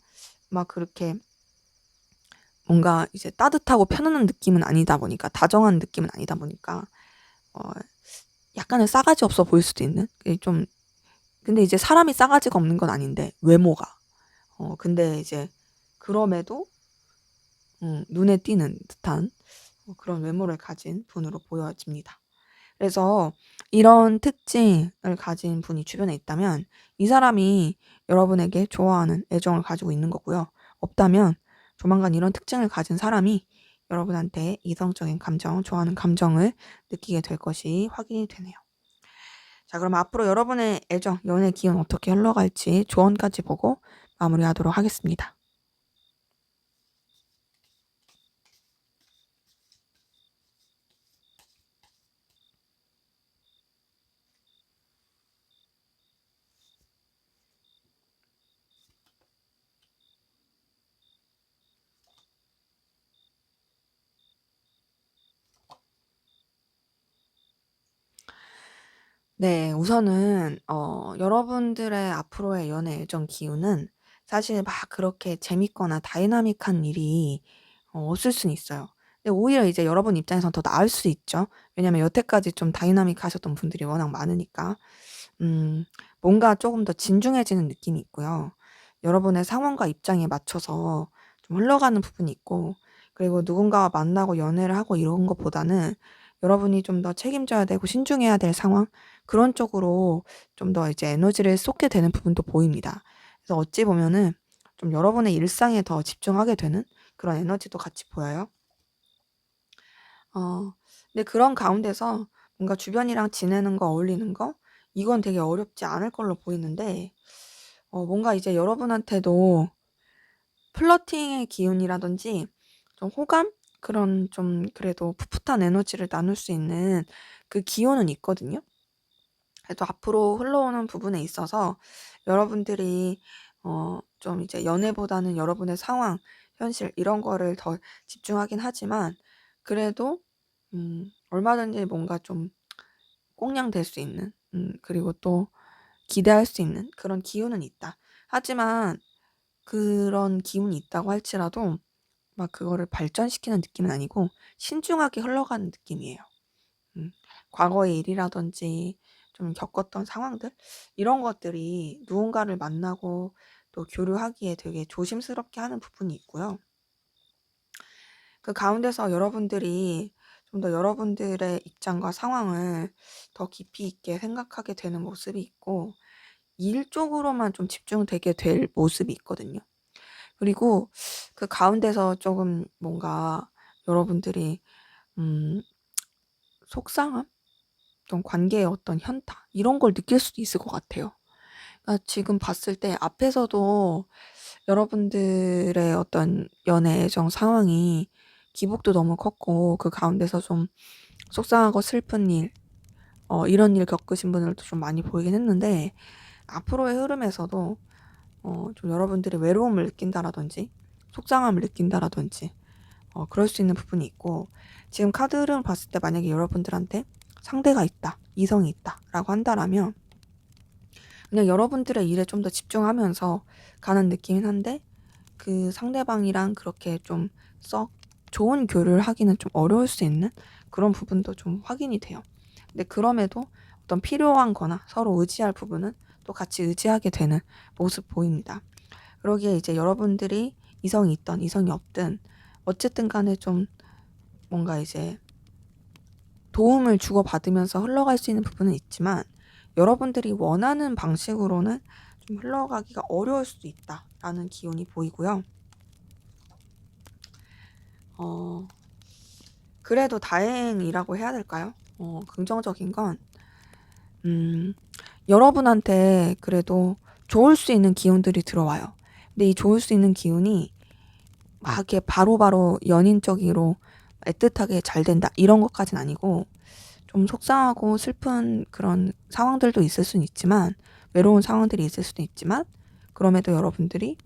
Speaker 1: 막 그렇게 뭔가 이제 따뜻하고 편안한 느낌은 아니다 보니까, 다정한 느낌은 아니다 보니까 약간은 싸가지 없어 보일 수도 있는 좀 근데 이제 사람이 싸가지가 없는 건 아닌데 외모가 근데 이제 그럼에도 눈에 띄는 듯한 그런 외모를 가진 분으로 보여집니다. 그래서 이런 특징을 가진 분이 주변에 있다면 이 사람이 여러분에게 좋아하는 애정을 가지고 있는 거고요. 없다면 조만간 이런 특징을 가진 사람이 여러분한테 이성적인 감정, 좋아하는 감정을 느끼게 될 것이 확인이 되네요. 자, 그럼 앞으로 여러분의 애정, 연애 기운 어떻게 흘러갈지 조언까지 보고 마무리하도록 하겠습니다. 네. 우선은 여러분들의 앞으로의 연애 애정 기운은 사실 막 그렇게 재밌거나 다이나믹한 일이 없을 수는 있어요. 근데 오히려 이제 여러분 입장에선 더 나을 수 있죠. 왜냐면 여태까지 좀 다이나믹하셨던 분들이 워낙 많으니까. 음 뭔가 조금 더 진중해지는 느낌이 있고요. 여러분의 상황과 입장에 맞춰서 좀 흘러가는 부분이 있고 그리고 누군가와 만나고 연애를 하고 이런 것보다는 여러분이 좀 더 책임져야 되고 신중해야 될 상황 그런 쪽으로 좀 더 이제 에너지를 쏟게 되는 부분도 보입니다. 그래서 어찌 보면은 좀 여러분의 일상에 더 집중하게 되는 그런 에너지도 같이 보여요. 근데 그런 가운데서 뭔가 주변이랑 지내는 거, 어울리는 거 이건 되게 어렵지 않을 걸로 보이는데 뭔가 이제 여러분한테도 플러팅의 기운이라든지 좀 호감? 그런 좀 그래도 풋풋한 에너지를 나눌 수 있는 그 기운은 있거든요. 그래도 앞으로 흘러오는 부분에 있어서 여러분들이 좀 이제 연애보다는 여러분의 상황, 현실 이런 거를 더 집중하긴 하지만 그래도 얼마든지 뭔가 좀 꽁냥될 수 있는 그리고 또 기대할 수 있는 그런 기운은 있다. 하지만 그런 기운이 있다고 할지라도 막 그거를 발전시키는 느낌은 아니고 신중하게 흘러가는 느낌이에요. 음. 과거의 일이라든지 좀 겪었던 상황들 이런 것들이 누군가를 만나고 또 교류하기에 되게 조심스럽게 하는 부분이 있고요. 그 가운데서 여러분들이 좀 더 여러분들의 입장과 상황을 더 깊이 있게 생각하게 되는 모습이 있고 일 쪽으로만 좀 집중되게 될 모습이 있거든요. 그리고 그 가운데서 조금 뭔가 여러분들이 음 속상함? 어떤 관계의 어떤 현타 이런 걸 느낄 수도 있을 것 같아요. 그러니까 지금 봤을 때 앞에서도 여러분들의 어떤 연애 애정 상황이 기복도 너무 컸고 그 가운데서 좀 속상하고 슬픈 일 이런 일 겪으신 분들도 좀 많이 보이긴 했는데 앞으로의 흐름에서도 좀 여러분들이 외로움을 느낀다라든지 속상함을 느낀다라든지 그럴 수 있는 부분이 있고 지금 카드 흐름을 봤을 때 만약에 여러분들한테 상대가 있다, 이성이 있다라고 한다라면 그냥 여러분들의 일에 좀 더 집중하면서 가는 느낌이긴 한데 그 상대방이랑 그렇게 좀 썩 좋은 교류를 하기는 좀 어려울 수 있는 그런 부분도 좀 확인이 돼요. 근데 그럼에도 어떤 필요한 거나 서로 의지할 부분은 또 같이 의지하게 되는 모습 보입니다. 그러기에 이제 여러분들이 이성이 있든 이성이 없든 어쨌든 간에 좀 뭔가 이제 도움을 주고받으면서 흘러갈 수 있는 부분은 있지만 여러분들이 원하는 방식으로는 좀 흘러가기가 어려울 수도 있다라는 기운이 보이고요. 어, 그래도 다행이라고 해야 될까요? 긍정적인 건, 여러분한테 그래도 좋을 수 있는 기운들이 들어와요. 근데 이 좋을 수 있는 기운이 막 이렇게 바로바로 연인적으로 애틋하게 잘 된다 이런 것까진 아니고 좀 속상하고 슬픈 그런 상황들도 있을 수는 있지만 외로운 상황들이 있을 수도 있지만 그럼에도 여러분들이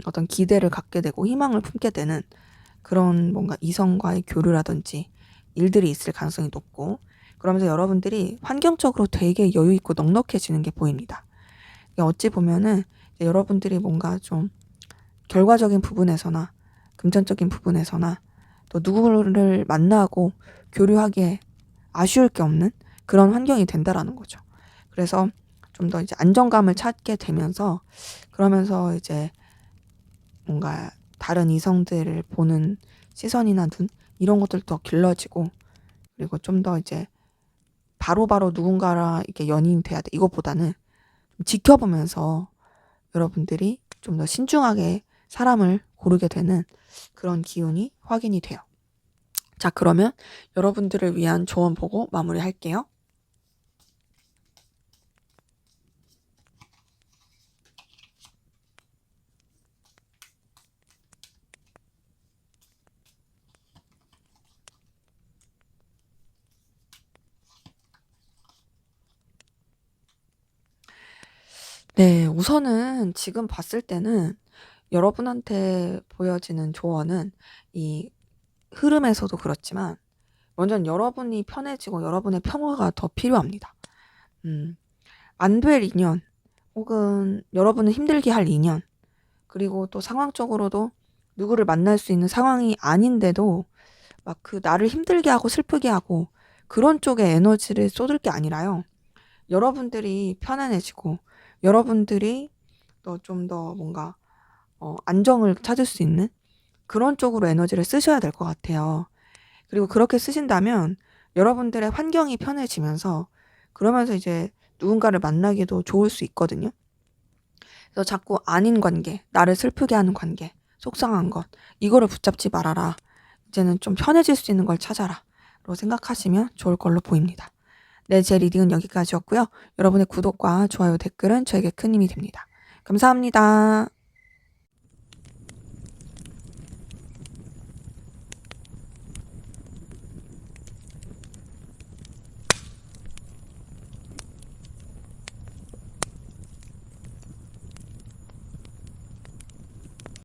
Speaker 1: 어떤 기대를 갖게 되고 희망을 품게 되는 그런 뭔가 이성과의 교류라든지 일들이 있을 가능성이 높고 그러면서 여러분들이 환경적으로 되게 여유 있고 넉넉해지는 게 보입니다. 어찌 보면은 여러분들이 뭔가 좀 결과적인 부분에서나 금전적인 부분에서나 또 누구를 만나고 교류하기에 아쉬울 게 없는 그런 환경이 된다라는 거죠. 그래서 좀 더 이제 안정감을 찾게 되면서 그러면서 이제 뭔가 다른 이성들을 보는 시선이나 눈 이런 것들도 더 길러지고 그리고 좀 더 이제 바로바로 누군가랑 이렇게 연인이 돼야 돼. 이것보다는 좀 지켜보면서 여러분들이 좀 더 신중하게 사람을 고르게 되는 그런 기운이 확인이 돼요. 자, 그러면 여러분들을 위한 조언 보고 마무리할게요. 네, 우선은 지금 봤을 때는 여러분한테 보여지는 조언은 이 흐름에서도 그렇지만 완전 여러분이 편해지고 여러분의 평화가 더 필요합니다. 안 될 인연 혹은 여러분을 힘들게 할 인연 그리고 또 상황적으로도 누구를 만날 수 있는 상황이 아닌데도 막 그 나를 힘들게 하고 슬프게 하고 그런 쪽에 에너지를 쏟을 게 아니라요. 여러분들이 편안해지고 여러분들이 또 좀 더 뭔가 안정을 찾을 수 있는 그런 쪽으로 에너지를 쓰셔야 될 것 같아요. 그리고 그렇게 쓰신다면 여러분들의 환경이 편해지면서 그러면서 이제 누군가를 만나기도 좋을 수 있거든요. 그래서 자꾸 아닌 관계, 나를 슬프게 하는 관계, 속상한 것 이거를 붙잡지 말아라. 이제는 좀 편해질 수 있는 걸 찾아라. 로 생각하시면 좋을 걸로 보입니다. 네, 제 리딩은 여기까지였고요. 여러분의 구독과 좋아요, 댓글은 저에게 큰 힘이 됩니다. 감사합니다.